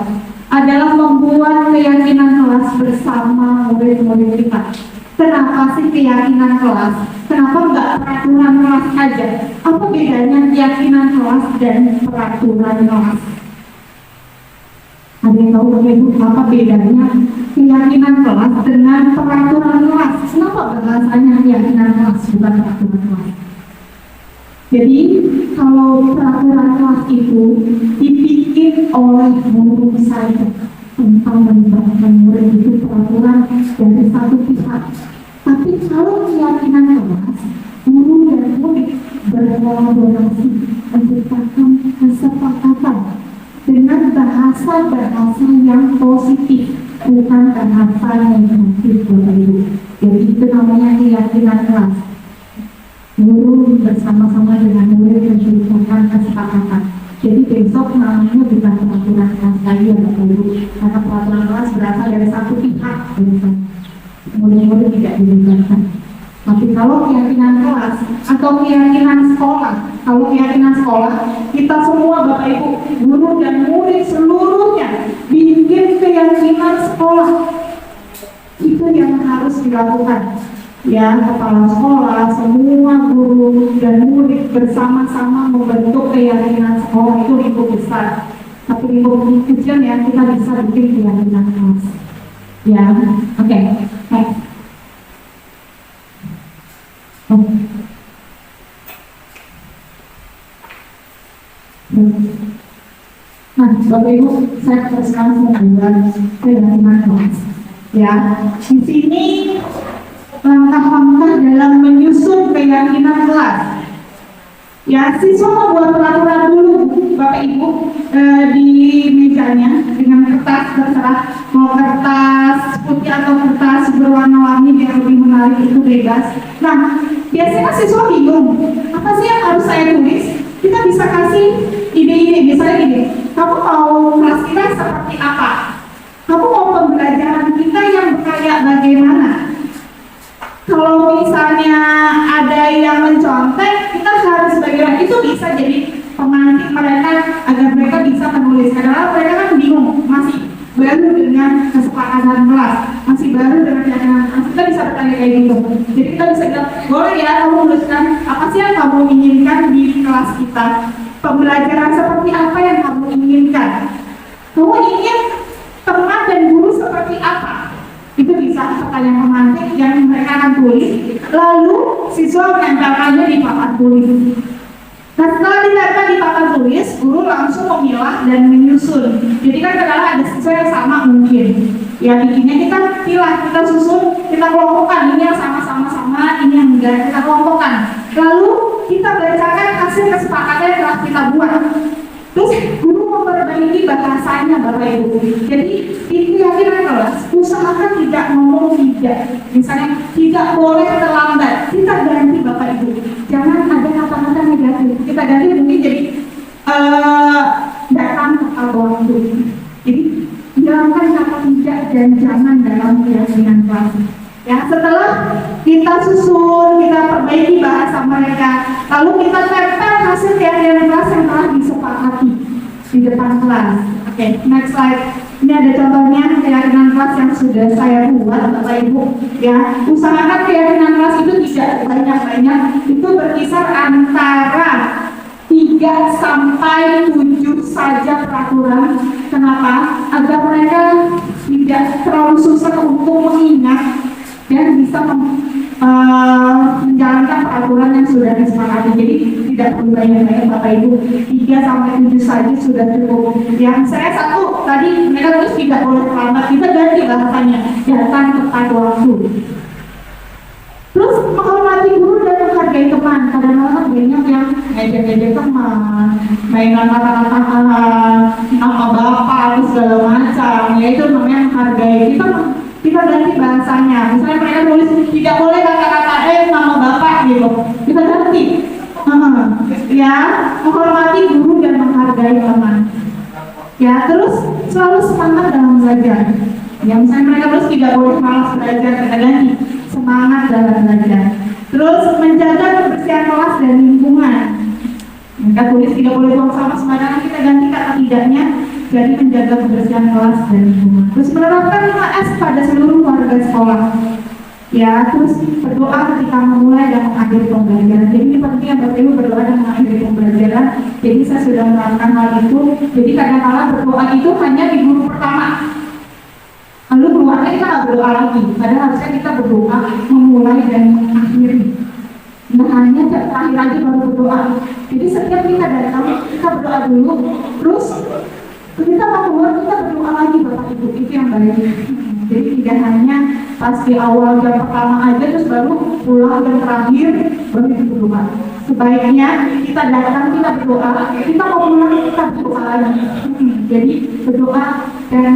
adalah membuat keyakinan kelas bersama murid-murid kita. Kenapa sih keyakinan kelas? Kenapa enggak peraturan kelas aja? Apa bedanya keyakinan kelas dan peraturan kelas? Ada yang tahu Bapak Ibu apa bedanya keyakinan kelas dengan peraturan kelas? Kenapa bahasanya keyakinan kelas bukan peraturan kelas? Jadi kalau peraturan kelas itu dibikin oleh guru saja tentang melibatkan murid itu peraturan dari satu pihak. Tapi kalau keyakinan kelas, guru dan murid berkolaborasi menciptakan kesepakatan dengan bahasa-bahasa yang positif, bukan bahasa negatif, Bapak Ibu. Jadi itu namanya keyakinan kelas. Guru bersama-sama dengan murid menciptakan kesepakatan. Jadi besok namanya bukan peraturan kelas lagi ya Bapak Ibu, karena peraturan kelas berasal dari satu pihak, murid-murid tidak dilibatkan. Tapi kalau keyakinan kelas atau keyakinan sekolah, kalau keyakinan sekolah, kita semua Bapak Ibu, guru dan murid seluruhnya bikin keyakinan sekolah. Itu yang harus dilakukan. Ya, kepala sekolah, semua guru dan murid bersama-sama membentuk keyakinan sekolah. Itu lingkup besar. Tapi lingkup kecil ya, kita bisa bikin keyakinan kelas. Ya, oke. Next. Nah, Bapak Ibu, saya teruskan membuat keyakinan kelas. Ya, di sini langkah-langkah dalam menyusun keyakinan kelas. Ya, siswa membuat peraturan dulu, Bapak Ibu, di mejanya dengan kertas, terserah mau kertas putih atau kertas berwarna-warni biar lebih menarik, itu bebas. Nah, biasanya siswa bingung, apa sih yang harus saya tulis? Kita bisa kasih ide-ide, misalnya gini, kamu mau kelas kita seperti apa? Kamu mau pembelajaran kita yang kayak bagaimana? Kalau misalnya ada yang mencontek, kita harus bagaimana? Itu bisa jadi pemantik mereka agar mereka bisa menulis. Karena mereka kan bingung, masih baru dengan kesepakatan kelas, masih baru dengan keyakinan kelas. Kita bisa bertanya kayak gitu. Jadi kita bisa bilang, boleh ya kamu menuliskan apa sih yang kamu inginkan di kelas kita? Pembelajaran seperti apa yang kamu inginkan? Kamu ingin teman dan guru seperti apa? Itu bisa pertanyaan pemantik yang mereka akan tulis, lalu siswa menempelkannya di papan tulis. Nah, setelah ditempel di papan tulis, guru langsung memilah dan menyusun. Jadi kan kadang ada siswa yang sama mungkin. Ya bikinnya kita pilah, kita susun, kita kelompokkan. Ini yang sama-sama, ini yang enggak, kita kelompokkan. Lalu kita bacakan hasil kesepakatan yang telah kita buat. Terus guru memperbaiki bahasanya Bapak Ibu. Jadi di keyakinan kelas usahakan tidak ngomong tidak. Misalnya tidak boleh terlambat. Kita ganti Bapak Ibu. Jangan ada kata-kata negatif. Kita ganti mungkin jadi datang tepat waktu. Jadi hilangkan kata tidak dan jangan dalam keyakinan kelas. Ya, setelah kita susun, kita perbaiki bahasa mereka, lalu kita tempel hasil keyakinan kelas yang telah disepakati di depan kelas. Oke, next slide. Ini ada contohnya keyakinan kelas yang sudah saya buat, Bapak Ibu. Ya, usahakan keyakinan kelas itu tidak banyak-banyak, itu berkisar antara 3 sampai 7 saja peraturan. Kenapa? Agar mereka tidak terlalu susah untuk mengingat dan bisa menjalankan peraturan yang sudah disepakati. Jadi tidak perlu banyak-banyak Bapak Ibu, 3 sampai 7 saja sudah cukup. Yang saya satu tadi mereka terus tidak boleh terlambat, kita ganti bahasanya datang tepat waktu. Terus menghormati guru dan menghargai teman. Kadang-kadang banyak yang ngejek-ngejek teman, mainan kata-kata nama bapak atau segala macam. Ya itu namanya menghargai. Kita ganti bahasanya. Misalnya mereka tulis tidak boleh kata-kata nama bapak gitu. Kita ganti. Ya, menghormati guru dan menghargai teman. Ya, terus selalu semangat dalam belajar. Ya, misalnya mereka terus tidak boleh malas belajar, kita ganti semangat dalam belajar. Terus menjaga kebersihan kelas dan lingkungan. Mereka tulis tidak boleh buang sampah sembarangan, kita ganti kata tidaknya jadi menjaga kebersihan kelas dan lingkungan. Terus menerapkan 5S pada seluruh warga sekolah. Ya, terus berdoa ketika memulai dan mengakhiri pembelajaran. Jadi ini penting Bapak Ibu berdoa dan mengakhiri pembelajaran. Jadi saya sudah menerapkan hal itu. Jadi kadang-kadang berdoa itu hanya di guru pertama. Lalu keluarnya kita nggak berdoa lagi. Padahal harusnya kita berdoa memulai dan mengakhiri. Nah, hanya terakhir aja baru berdoa. Jadi setiap kita datang kita berdoa dulu. Terus kita mau keluar kita berdoa lagi Bapak Ibu. Itu yang baik. Jadi tidak hanya pas di awal jam pertama aja terus baru pulang jam terakhir baru berdoa. Sebaiknya kita datang kita berdoa, kita mau pulang kita berdoa lagi. Jadi berdoa dan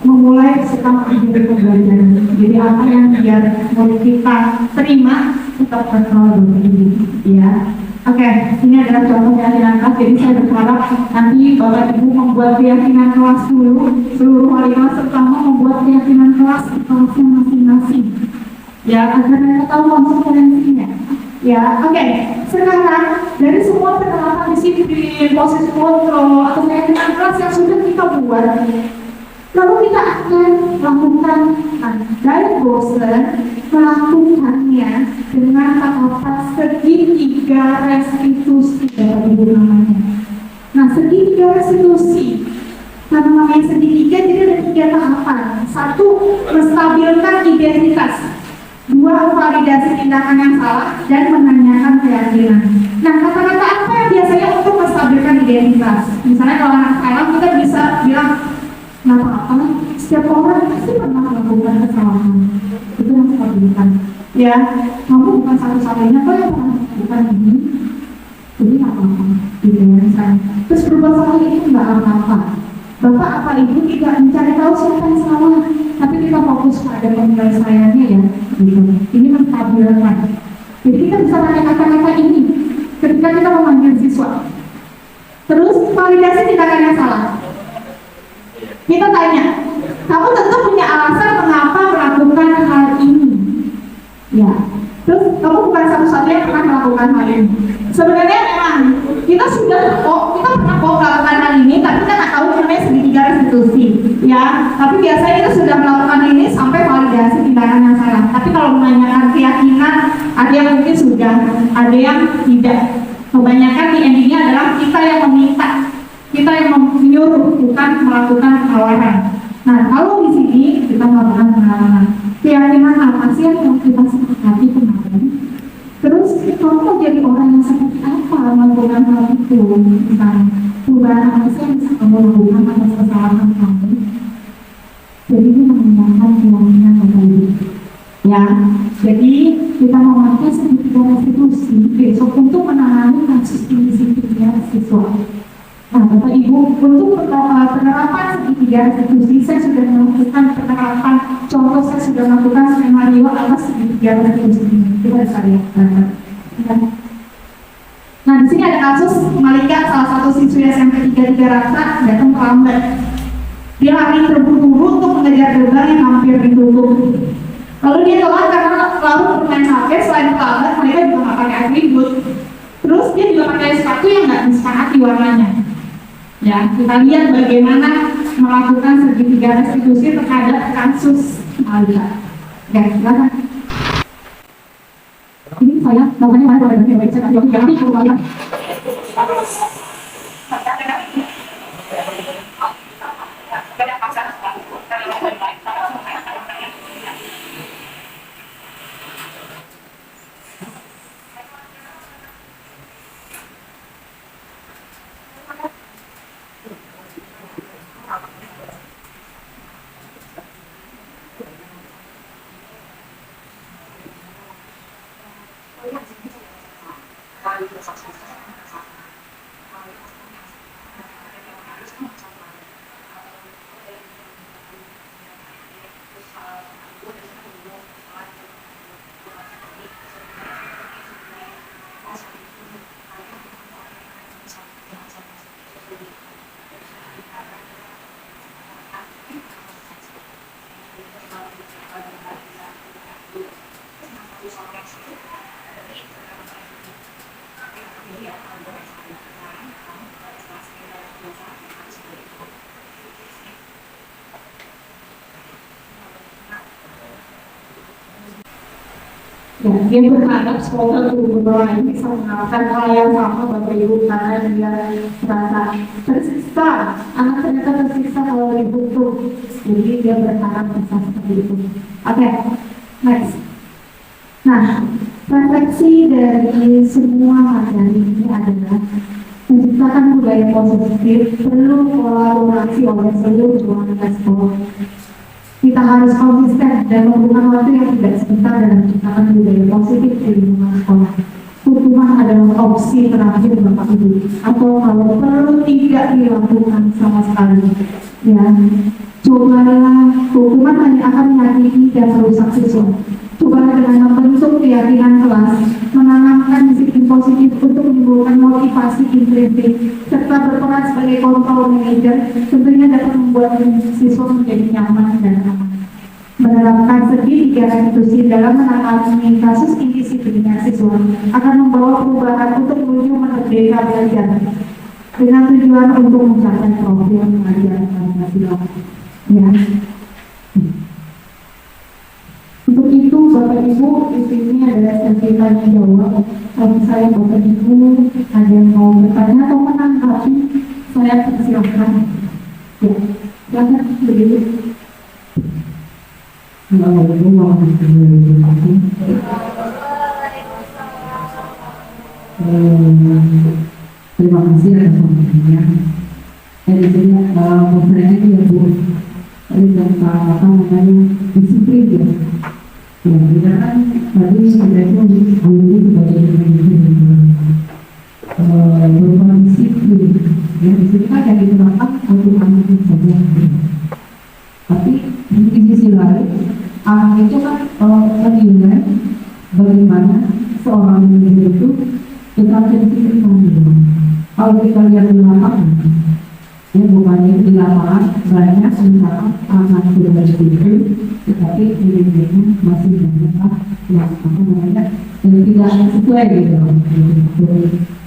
memulai serta mengakhiri pembelajaran. Jadi apa yang biar murid kita terima tetap terkenal dulu, ya. Oke, ini adalah contoh keyakinan kelas. Jadi saya berharap nanti Bapak Ibu membuat keyakinan kelas dulu, seluruh wali kelas terutama membuat keyakinan kelas di kelasnya masing-masing. Ya, agar mereka tahu konsekuensinya. Ya, oke. Sekarang dari semua penerapan disiplin, posisi kontrol atau keyakinan kelas yang sudah kita buat, lalu kita akan lakukan dari bosan melakukannya dengan tahapan segitiga restitusi Bapak Ibu namanya. Nah, segitiga restitusi karena namanya segitiga jadi ada 3 tahapan. 1, menstabilkan identitas. 2, validasi tindakan yang salah dan menanyakan keyakinan. Nah, kata-kata apa yang biasanya untuk menstabilkan identitas? Misalnya kalau anak salah kita bisa bilang nggak apa-apa, setiap orang pasti pernah melakukan kesalahan. Itu yang menstabilkan. Ya, kamu bukan satu-satunya kok yang pernah melakukan ini. Jadi nggak apa-apa. Gitu ya, misalnya. Terus berbuat salah itu nggak apa-apa. Bapak apa Ibu tidak mencari tahu siapa yang salah, tapi kita fokus pada penyelesaiannya ya. Gitu. Ini menstabilkan. Jadi kita bisa pakai kata-kata ini ketika kita memanggil siswa. Terus validasi tindakan yang salah. Kita tanya, kamu tentu punya alasan mengapa melakukan hal ini. Ya, terus kamu bukan satu-satunya yang pernah melakukan hal ini. Sebenarnya memang kita pernah melakukan hal ini, tapi kita nggak tahu namanya segitiga restitusi. Ya, tapi biasanya kita sudah melakukan ini sampai validasi tindakan yang salah. Tapi kalau menanyakan keyakinan, ada yang mungkin sudah, ada yang tidak. Kebanyakan di endingnya adalah kita yang meminta. Kita yang menyuruh, bukan melakukan tawaran. Nah, kalau di sini kita melakukan pengalaman, keyakinan apa sih yang kita sepakati kemarin? Terus kamu mau jadi orang yang seperti apa melakukan hal itu? Misalnya, perubahan apa sih yang bisa kamu lakukan atas kesalahan kamu? Jadi ini menggunakan keyakinan Bapak Ibu. Ya, jadi kita memakai segitiga restitusi besok untuk menangani kasus indisiplinnya siswa. Nah, Bapak Ibu, untuk penerapan segitiga restitusi, saya sudah melakukan penerapan contoh, saya sudah melakukan skenario atas segitiga restitusi ini. Coba saya Nah, di sini ada kasus Malika, salah satu siswi SMP 33 Rasa, datang terlambat. Dia lari terburu-buru untuk mengejar gerbang yang hampir ditutup. Lalu dia telat karena lalu bermain HP. Selain terlambat, mereka juga nggak pakai atribut. Terus dia juga pakai sepatu yang nggak disepakati warnanya. Ya, kita lihat bagaimana melakukan segitiga restitusi terhadap kasus Malika. Oke, silakan. Ini saya namanya mana boleh baca saya kasih yang nanti keluarnya. Ya, dia berharap semoga guru lain bisa mengalahkan hal yang sama Bapak Ibu, karena dia merasa tersiksa. Anak ternyata tersiksa kalau dihukum, jadi dia berharap bisa seperti itu. Oke, next. Nah, refleksi dari semua materi ini adalah menciptakan budaya positif perlu kolaborasi oleh seluruh warga sekolah. Kita harus konsisten dan membutuhkan waktu yang tidak sebentar dalam menciptakan budaya positif di lingkungan sekolah. Hukuman adalah opsi terakhir Bapak Ibu, atau kalau perlu tidak dilakukan sama sekali. Ya, cobalah, hukuman hanya akan menyakiti dan merusak siswa. Cobalah dengan membentuk keyakinan kelas, menanamkan disiplin positif untuk menimbulkan motivasi intrinsik, serta berperan sebagai kontrol manajer, tentunya dapat membuat siswa menjadi nyaman dan aman. Menerapkan segitiga restitusi dalam menangani kasus indisiplinnya siswa akan membawa perubahan untuk menuju merdeka belajar dengan tujuan untuk mencapai profil pengajar Pancasila. Ya. Untuk itu Bapak Ibu, di sini ada sesi tanya jawab. Kalau saya Bapak Ibu ada yang mau bertanya atau menanggapi, saya persilahkan. Ya, silakan begitu. Assalamualaikum warahmatullahi wabarakatuh. Terima kasih atas waktunya. Di sini konferensi itu ya Bu, tadi tentang apa namanya disiplin ya. Ya, kita kan tadi sebenarnya menjadi sebagai berupa disiplin. Ya, di sini kan yang digunakan untuk anak saja. Tapi di sisi lain, anak itu kan menilai bagaimana seorang individu itu tetap disiplin. Kalau kita lihat di lapangan, ya bukannya di lapangan banyak misalkan anak sudah disiplin, tetapi dirinya masih banyak yang apa namanya tidak sesuai gitu.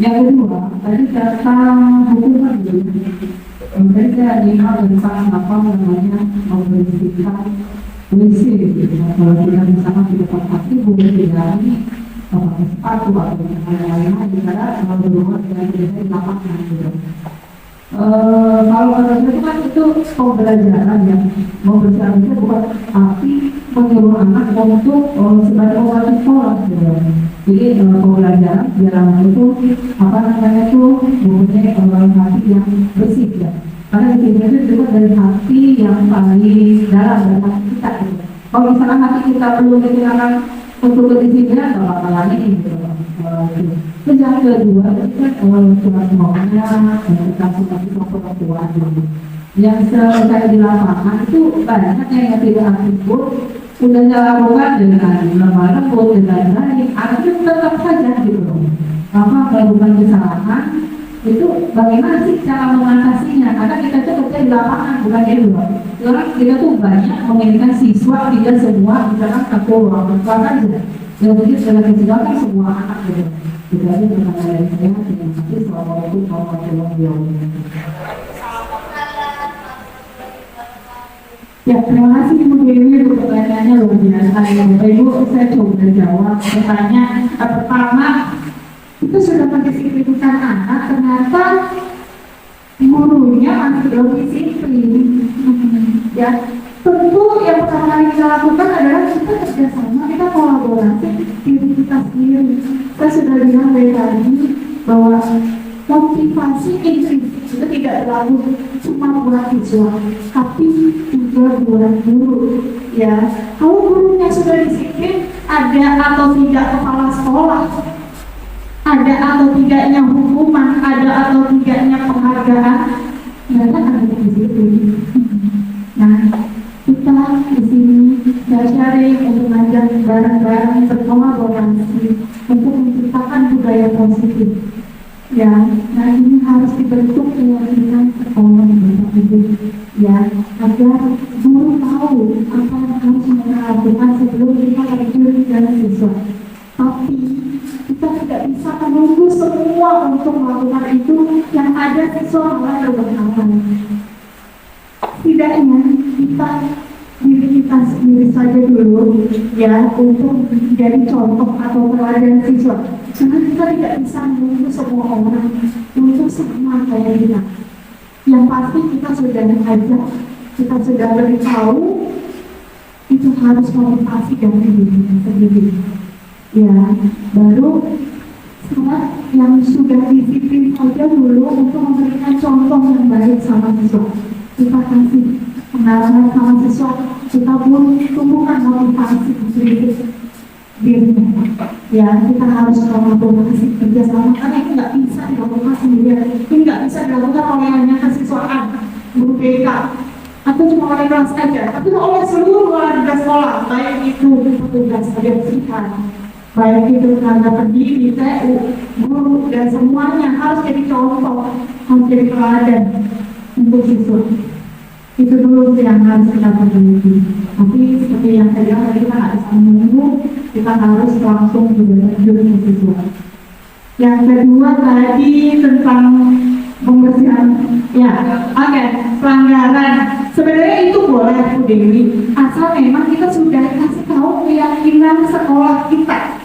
Yang kedua, tadi tentang hukuman gitu. Tadi saya lihat tentang apa namanya membersihkan WC gitu. Kalau kita misalkan tidak pakai boleh tidak ini pakai sepatu atau lain-lain karena kalau berbuat dengan tidak di lapangan gitu. Kalau menurut saya itu kan itu pembelajaran ya, membersihkan itu bukan tapi menyuruh anak untuk sebagai pembantu sekolah gitu. Jadi pembelajaran biar itu apa namanya itu mempunyai hati yang bersih ya. Karena di sini itu juga dari hati yang paling dalam dari hati kita gitu. Kalau misalkan nanti kita perlu kehilangan untuk kedisiplinan, nggak apa-apa lagi gitu. Terus yang kedua, itu kan surat maunya, kita sudah bisa perempuan gitu. Yang saya di lapangan itu banyak yang tidak aktif, sudah dilakukan dengan lemah lembut, dengan baik, akhirnya tetap saja gitu. Apa melakukan kesalahan, itu bagaimana sih cara mengatasinya? Karena kita tuh kerja di lapangan, bukan di luar. Orang kita tuh banyak menginginkan siswa tidak semua misalkan satu ruang kelas saja. Yang begitu dalam siswa kan semua anak gitu. Itu aja tentang dari saya. Terima kasih. Assalamualaikum warahmatullahi wabarakatuh. Ya, terima kasih Ibu Dewi untuk pertanyaannya luar biasa. Ya, Bapak Ibu, saya coba jawab. Pertanyaan pertama, itu sudah mendisiplinkan anak, ternyata gurunya masih belum disiplin. Ya, tentu yang pertama kali kita lakukan adalah kita kerjasama, kita kolaborasi diri kita sendiri. Saya sudah bilang dari tadi bahwa motivasi intrinsik itu tidak selalu cuma buat siswa, tapi juga buat guru. Ya, kalau gurunya sudah disiplin, ada atau tidak kepala sekolah, ada atau tidaknya hukuman, ada atau tidaknya penghargaan, mereka akan disiplin. Nah, kita di sini sharing untuk mengajak bareng-bareng berkolaborasi untuk menciptakan budaya positif. Ya, nah ini harus dibentuk keyakinan sekolah Bapak Ibu, ya, agar guru tahu apa yang harus mereka lakukan sebelum kita terjun dengan siswa. Tapi kita tidak bisa menunggu semua untuk melakukan itu, yang ada siswa malah berhalangan. Setidaknya kita diri kita sendiri saja dulu ya untuk menjadi contoh atau teladan siswa. Karena kita tidak bisa menunggu semua orang untuk sama kayak kita. Yang pasti kita sudah ajak, kita sudah beritahu, itu harus motivasi dari diri kita sendiri. Ya, baru setelah yang sudah disiplin saja dulu untuk memberikan contoh yang baik sama siswa. Kita kasih pengalaman sama siswa, kita pun tumbuhkan motivasi dirinya. Ya, kita harus kolaborasi kerjasama, karena ini nggak bisa dilakukan sendirian. Ini nggak bisa dilakukan oleh hanya kesiswaan, guru BK, atau cuma oleh kelas saja, tapi oleh seluruh warga sekolah, baik itu petugas kebersihan, baik itu tenaga pendidik, TU, guru, dan semuanya harus jadi contoh, harus jadi teladan untuk siswa. Itu dulu yang harus kita perbaiki. Tapi seperti yang saya bilang tadi, kita nggak bisa menunggu, kita harus langsung juga terjun ke siswa. Yang kedua tadi tentang pembersihan, ya, oke, pelanggaran. Sebenarnya itu boleh Bu Dewi, asal memang kita sudah kasih tahu keyakinan sekolah kita.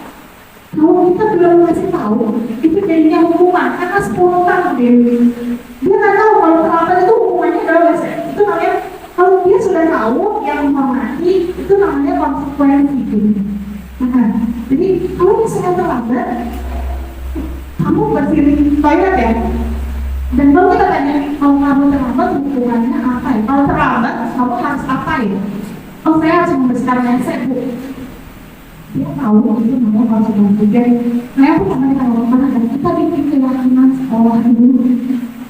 Kalau kita belum kasih tahu, itu jadinya hukuman, karena spontan Bu Dewi. Dia nggak tahu kalau terlambat itu hukumannya adalah itu namanya, kalau dia sudah tahu yang menghormati, itu namanya konsekuensi. Nah, jadi kalau misalnya terlambat, kamu bersihin toilet ya, dan kalau kita tanya, kalau kamu terlambat hukumannya apa ya? Kalau terlambat, kamu harus apa ya? Oh, saya harus membersihkan WC, Bu. Dia tahu itu namanya konsekuensi. Dan saya pun pernah ngomong, dan kita bikin keyakinan sekolah dulu.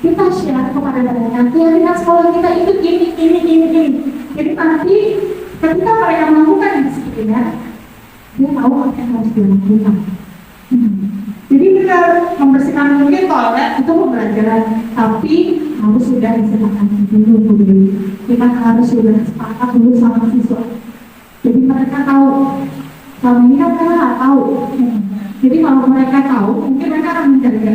Kita share kepada mereka, keyakinan sekolah kita itu ini. Jadi nanti ketika mereka melakukan disiplin, dia tahu apa yang harus dilakukan. Jadi benar, membersihkan mungkin toilet itu pembelajaran, tapi harus sudah disepakati dulu dulu. Kita harus sudah sepakat dulu sama siswa. Jadi mereka tahu. Selama ini kan mereka nggak tahu. Jadi kalau mereka tahu, mungkin mereka akan menjaga.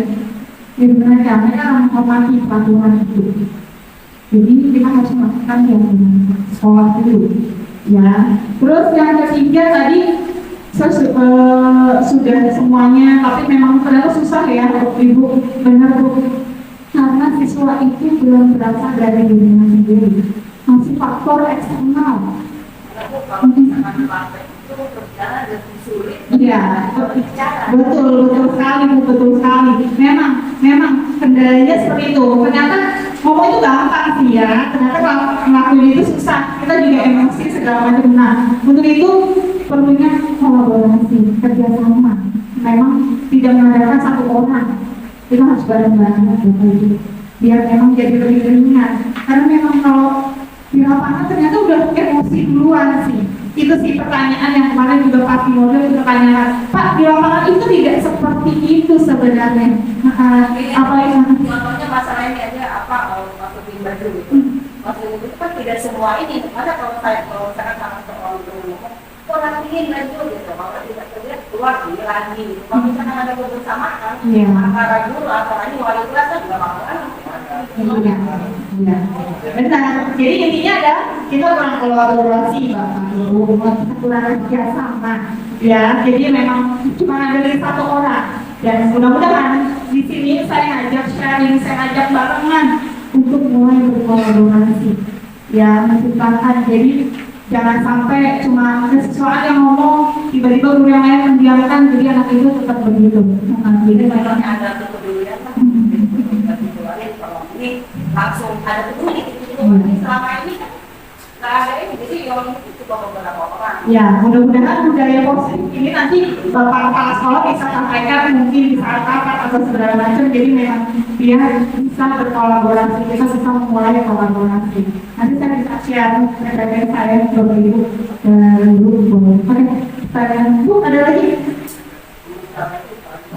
Jadi mereka akan menghormati peraturan itu. Jadi kita harus melakukan yang benar, sekolah dulu. Ya. Terus yang ketiga tadi sudah semuanya, tapi memang ternyata susah ya Ibu, benar Bu, karena siswa itu belum berasal dari dirinya sendiri, masih faktor eksternal. berjalan lebih sulit. Iya, Berbicara. betul sekali, Bu, betul sekali. Memang kendalanya seperti itu. Ternyata ngomong itu gampang sih ya. Ternyata kalau ngelakuin itu susah. Kita juga emosi segala macam. Nah, untuk itu perlunya kolaborasi, kerjasama. Memang tidak mengandalkan satu orang. Kita harus bareng-bareng Bapak Ibu. Biar memang jadi lebih ringan. Karena memang kalau di lapangan ternyata udah emosi duluan sih. Itu sih pertanyaan yang kemarin juga Pak Timodo itu pertanyaan, Pak, di lapangan itu tidak seperti itu sebenarnya. Apa yang Contohnya masalahnya aja apa masukin baju gitu. Masukin itu kan tidak semua ini. Ada kalau saya sama seorang guru, orang ingin baju gitu. Kalau tidak kerja keluar beli lagi. Kalau misalnya ada kebersamaan Iya. antara guru antara ini wali kelas kan juga bakalan. Iya. Benar. Jadi intinya ada kita kurang kolaborasi, Bapak Ibu, kita kurang kerjasama. Ya, jadi memang cuma ada dari satu orang. Dan mudah-mudahan di sini saya ngajak sharing, saya ngajak barengan untuk mulai berkolaborasi. Ya, menciptakan. Jadi jangan sampai cuma ada seseorang yang ngomong, tiba-tiba guru yang lain mendiamkan, jadi anak itu tetap begitu. Jadi memang ada kepedulian lah. Kalau ini langsung ada peduli gitu. Ini selama ini kan nggak ada ini. Jadi yang itu cuma beberapa orang. Ya, mudah-mudahan budaya positif ini nanti Bapak Kepala Sekolah bisa sampaikan mungkin di saat rapat atau segala macam. Jadi memang dia bisa berkolaborasi, kita bisa memulai kolaborasi. Nanti saya bisa share referensi saya Bapak Ibu dulu. Oke, saya Bu ada lagi?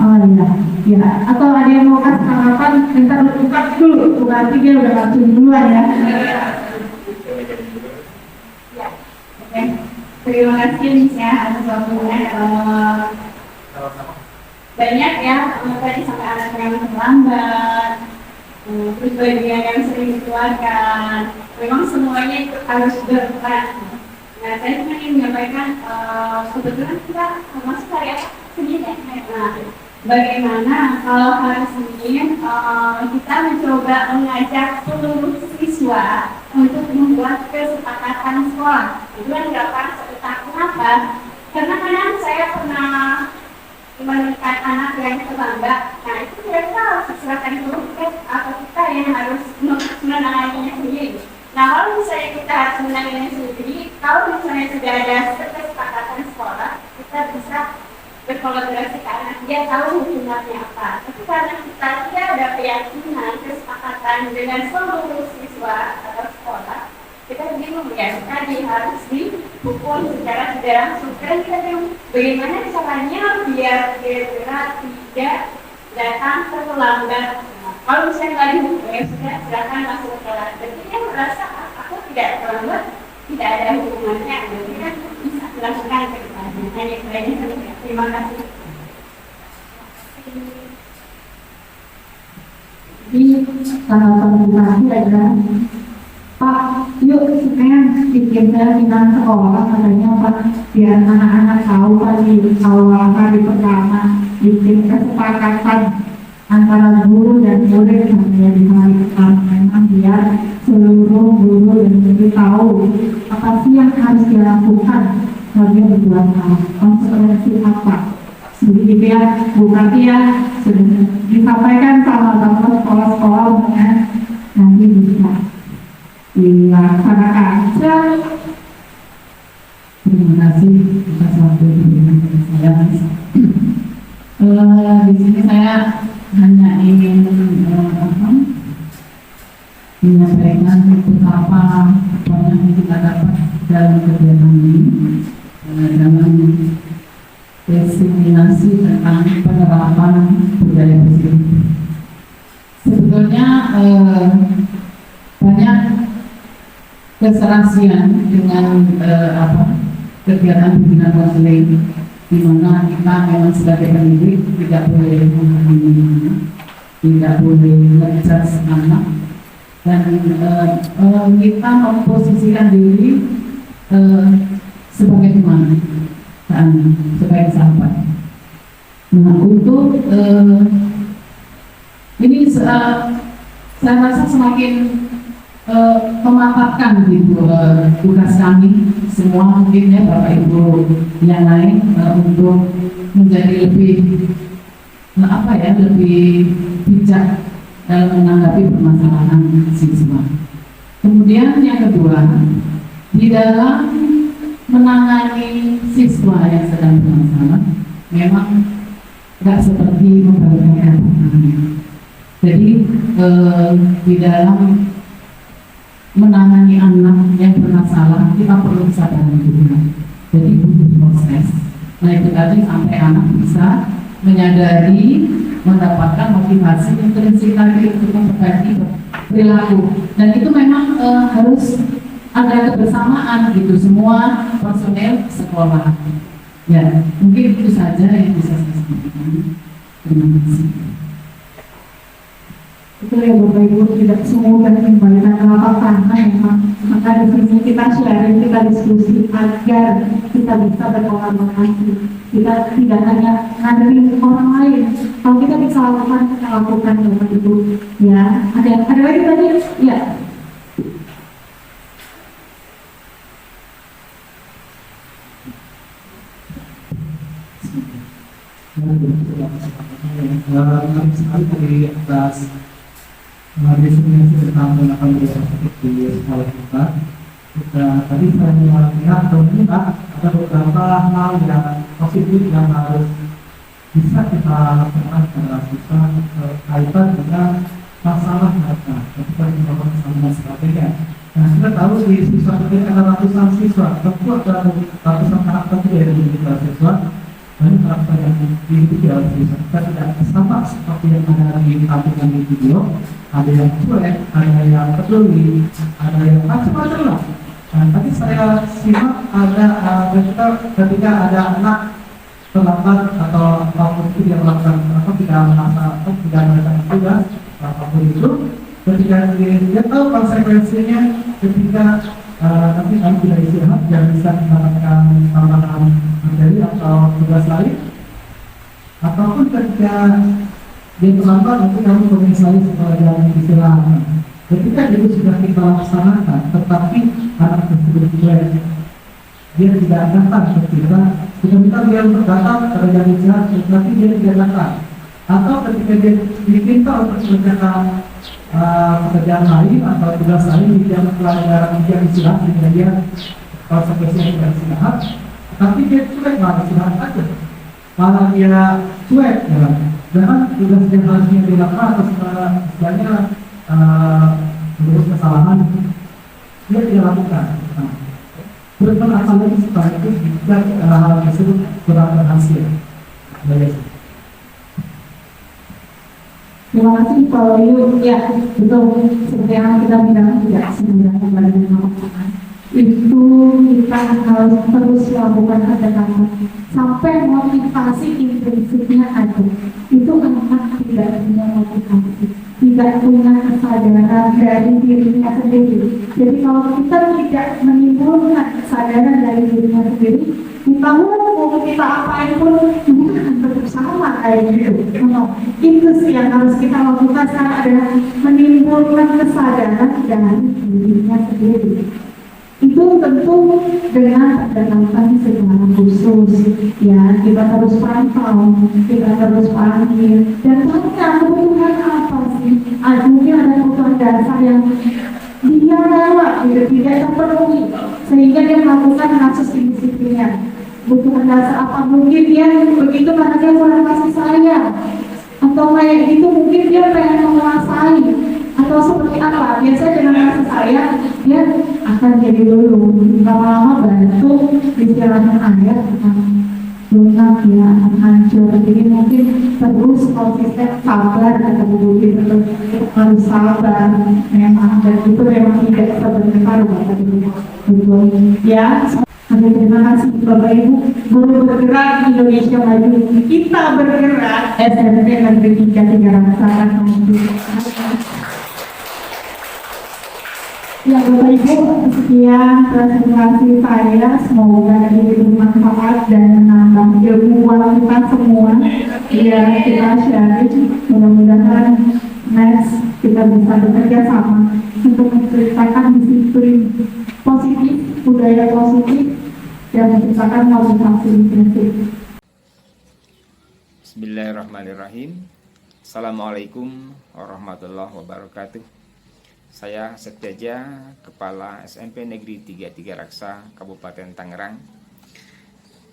Oh iya, ya. Atau ada yang mau kasih tanggapan? Minta buka dulu, berarti dia udah langsung duluan ya. Oke, terima kasih Miss ya atas waktunya. Banyak ya, tadi sampai anak yang terlambat, terus bagian yang sering dikeluarkan. Memang semuanya itu harus berperan. Nah, saya cuma ingin menyampaikan kebetulan kita masuk hari apa? Senin ya. Nah, bagaimana kalau hari Senin kita mencoba mengajak seluruh siswa untuk membuat kesepakatan sekolah. Itu kan dilakukan sekitar kenapa? Karena kadang saya pernah menemukan anak yang terlambat. Nah, itu kira-kira harus diserahkan dulu atau kita yang harus menanganinya sendiri. Nah, kalau misalnya kita harus menanganinya sendiri, kalau misalnya sudah ada kesepakatan sekolah, kita bisa berkolaborasi karena dia tahu hukumannya apa. Tapi karena kita tidak ada keyakinan kesepakatan dengan seluruh siswa atau sekolah, kita bingung ya, tadi harus dihukum secara tidak langsung. Karena kita bingung bagaimana caranya biar dia tidak datang terlambat. Nah, kalau misalnya nggak dihukum, ya sudah silakan masuk ke kelas. Jadi dia merasa aku tidak terlambat, tidak ada hukumannya, jadi kan bisa dilakukan ke depannya. Hanya saja. Terima kasih. Di tanggapan terakhir adalah Pak, yuk sekarang bikin seminar sekolah katanya Pak, biar anak-anak tahu Pak di awal hari pertama bikin kesepakatan antara guru dan murid sampai di hari pertama, memang biar seluruh guru dan murid tahu apa sih yang harus dilakukan bagi berbuat konsekuensi apa. Jadi gitu ya, bukan ya sudah disampaikan sama bapak sekolah-sekolah dengan nanti bisa dilaksanakan. Terima kasih atas waktu saya. Di sini saya hanya ingin menyampaikan betapa banyak yang kita dapat dalam kegiatan ini dalam diseminasi tentang penerapan budaya positif. Sebetulnya banyak keserasian dengan kegiatan pembinaan konseling, di mana kita memang sebagai pendidik tidak boleh menghakimi, tidak boleh ngejudge anak, dan kita memposisikan diri sebagai teman dan sebagai sahabat. Nah, untuk ini saya rasa semakin memaparkan gitu tugas kami semua mungkin ya Bapak Ibu yang lain untuk menjadi lebih lebih bijak dalam menanggapi permasalahan siswa. Kemudian yang kedua, di dalam menangani siswa yang sedang bermasalah, memang tidak seperti membagikan kewenangan. Jadi di dalam menangani anak yang bermasalah kita perlu kesabaran juga. Jadi butuh proses. Nah itu tadi sampai anak bisa menyadari, mendapatkan motivasi intrinsik tadi untuk memperbaiki perilaku. Dan itu memang harus ada kebersamaan gitu semua personel sekolah. Ya mungkin itu saja yang bisa saya sampaikan. Terima kasih. Itu ya Bapak Ibu, tidak semudah kembalikan telapak tangan memang. Maka di sini kita sharing, kita diskusi agar kita bisa berkolaborasi. Kita tidak hanya ngandelin orang lain. Kalau kita bisa lakukan, kita lakukan Bapak Ibu. Ya, ada lagi tadi? Ya. Menarik sekali dari atas definisi tentang menggunakan perspektif di sekolah kita. Tadi saya melihat atau melihat ada beberapa hal yang positif yang harus bisa kita lakukan pada siswa kaitan dengan masalah mereka ketika kita bersama dan sebagainya. Nah, kita tahu di siswa kita ada ratusan siswa, tentu ada ratusan karakter dari siswa. Dan karakter yang diikuti oleh siswa kita tidak sama seperti yang ada di tampilkan di video. Ada yang cuek, ada yang peduli, ada yang macam-macam lah. Nah, tadi saya simak ada ketika ada anak terlambat atau apapun itu dia melakukan atau tidak merasa atau tidak melakukan tugas apapun itu, ketika dia tahu konsekuensinya ketika nanti kami tidak istirahat yang bisa mendapatkan tambahan materi atau tugas lain, ataupun ketika dia terlambat nanti kamu komisaris setelah jalan istirahat. Ketika itu sudah kita laksanakan, tetapi anak tersebut dia tidak datang ketika kita minta dia untuk datang pada jam istirahat, tetapi dia tidak datang. Atau ketika dia diminta untuk mengerjakan pekerjaan lain atau tugas lain di jam pelajaran jam istirahat, sehingga dia konsekuensinya tidak istirahat, tapi dia cuek malah istirahat aja, malah dia cuek ya. Jangan tugas yang harusnya dilakukan atau istilahnya menurut kesalahan dia tidak lakukan. Berapa lagi supaya itu jika hal tersebut kurang berhasil. Terima kasih Pak Wayu. Ya, betul. Seperti yang kita bilang tidak semudah kembali melakukan. Itu kita harus terus lakukan pendekatan sampai motivasi intrinsiknya ada. Itu anak tidak punya motivasi, tidak punya kesadaran dari dirinya sendiri. Jadi kalau kita tidak menimbulkan kesadaran dari dirinya sendiri, kita mau kita apain pun mungkin akan tetap sama kayak gitu. Itu sih yang harus kita lakukan sekarang adalah menimbulkan kesadaran dari dirinya sendiri. Itu tentu dengan pendekatan secara khusus, ya kita harus pantau, kita harus panggil, dan tanya kebutuhan apa sih? Mungkin ada kebutuhan dasar yang dia lewat, tidak terpenuhi, sehingga dia melakukan kasus indisipliner. Kebutuhan dasar apa? Mungkin dia begitu karena dia kurang kasih sayang, atau kayak gitu mungkin dia pengen menguasai, atau seperti apa? Biasanya dengan kasih sayang dia akan jadi dulu, lama-lama bantu istilahnya ayat akan lunak ya, akan hancur. Jadi mungkin terus konsisten sabar, kata Bu Budi, harus sabar memang, dan itu memang tidak sebentar Bapak Ibu. Betul ya. Terima kasih Bapak Ibu. Guru bergerak Indonesia Maju, kita bergerak SMP Negeri 3 Rangsaan. Ya Bapak Ibu, sekian presentasi saya, semoga ini bermanfaat dan menambah ilmu kita semua. Ya kita sharing, mudah-mudahan next kita bisa bekerja sama untuk menceritakan disiplin positif, budaya positif, dan menciptakan motivasi intensif. Bismillahirrahmanirrahim. Assalamualaikum warahmatullahi wabarakatuh. Saya Setyaja, Kepala SMP Negeri 33 Raksa, Kabupaten Tangerang,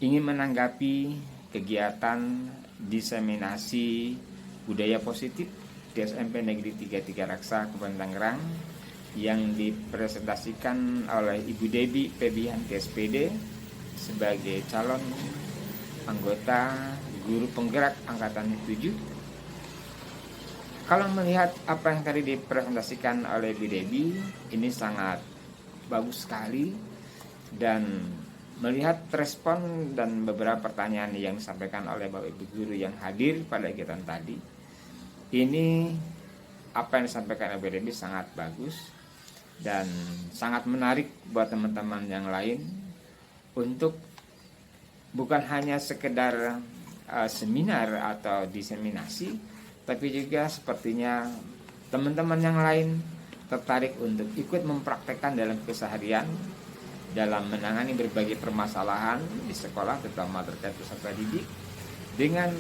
ingin menanggapi kegiatan diseminasi budaya positif di SMP Negeri 33 Raksa, Kabupaten Tangerang yang dipresentasikan oleh Ibu Debbie Febianti SPD sebagai calon anggota guru penggerak angkatan 7. Kalau melihat apa yang tadi dipresentasikan oleh Bu Debbie, ini sangat bagus sekali, dan melihat respon dan beberapa pertanyaan yang disampaikan oleh Bapak Ibu guru yang hadir pada kegiatan tadi, ini apa yang disampaikan oleh Bu Debbie sangat bagus dan sangat menarik buat teman-teman yang lain untuk bukan hanya sekedar seminar atau diseminasi, tapi juga sepertinya teman-teman yang lain tertarik untuk ikut mempraktekkan dalam keseharian dalam menangani berbagai permasalahan di sekolah, terutama terkait peserta didik, dengan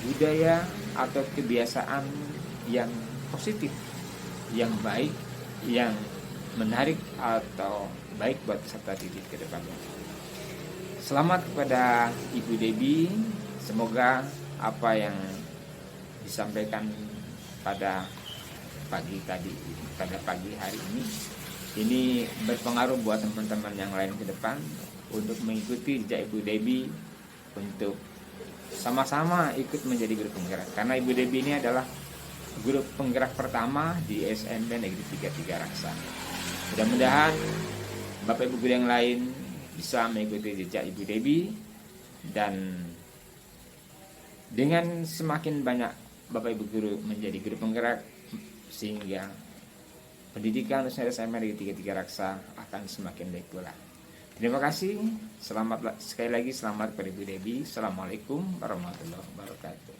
budaya atau kebiasaan yang positif, yang baik, yang menarik atau baik buat peserta didik ke depannya. Selamat kepada Ibu Debbie, semoga apa yang disampaikan pada pagi hari ini berpengaruh buat teman-teman yang lain ke depan untuk mengikuti jejak Ibu Debbie untuk sama-sama ikut menjadi guru penggerak, karena Ibu Debbie ini adalah guru penggerak pertama di SMP Negeri 33 Raksa. Mudah-mudahan Bapak Ibu guru yang lain bisa mengikuti jejak Ibu Debbie, dan dengan semakin banyak Bapak Ibu guru menjadi guru penggerak, sehingga pendidikan usia SMP Negeri 33 Raksa akan semakin baik pula. Terima kasih. Sekali lagi selamat kepada Ibu Debbie. Assalamualaikum warahmatullahi wabarakatuh.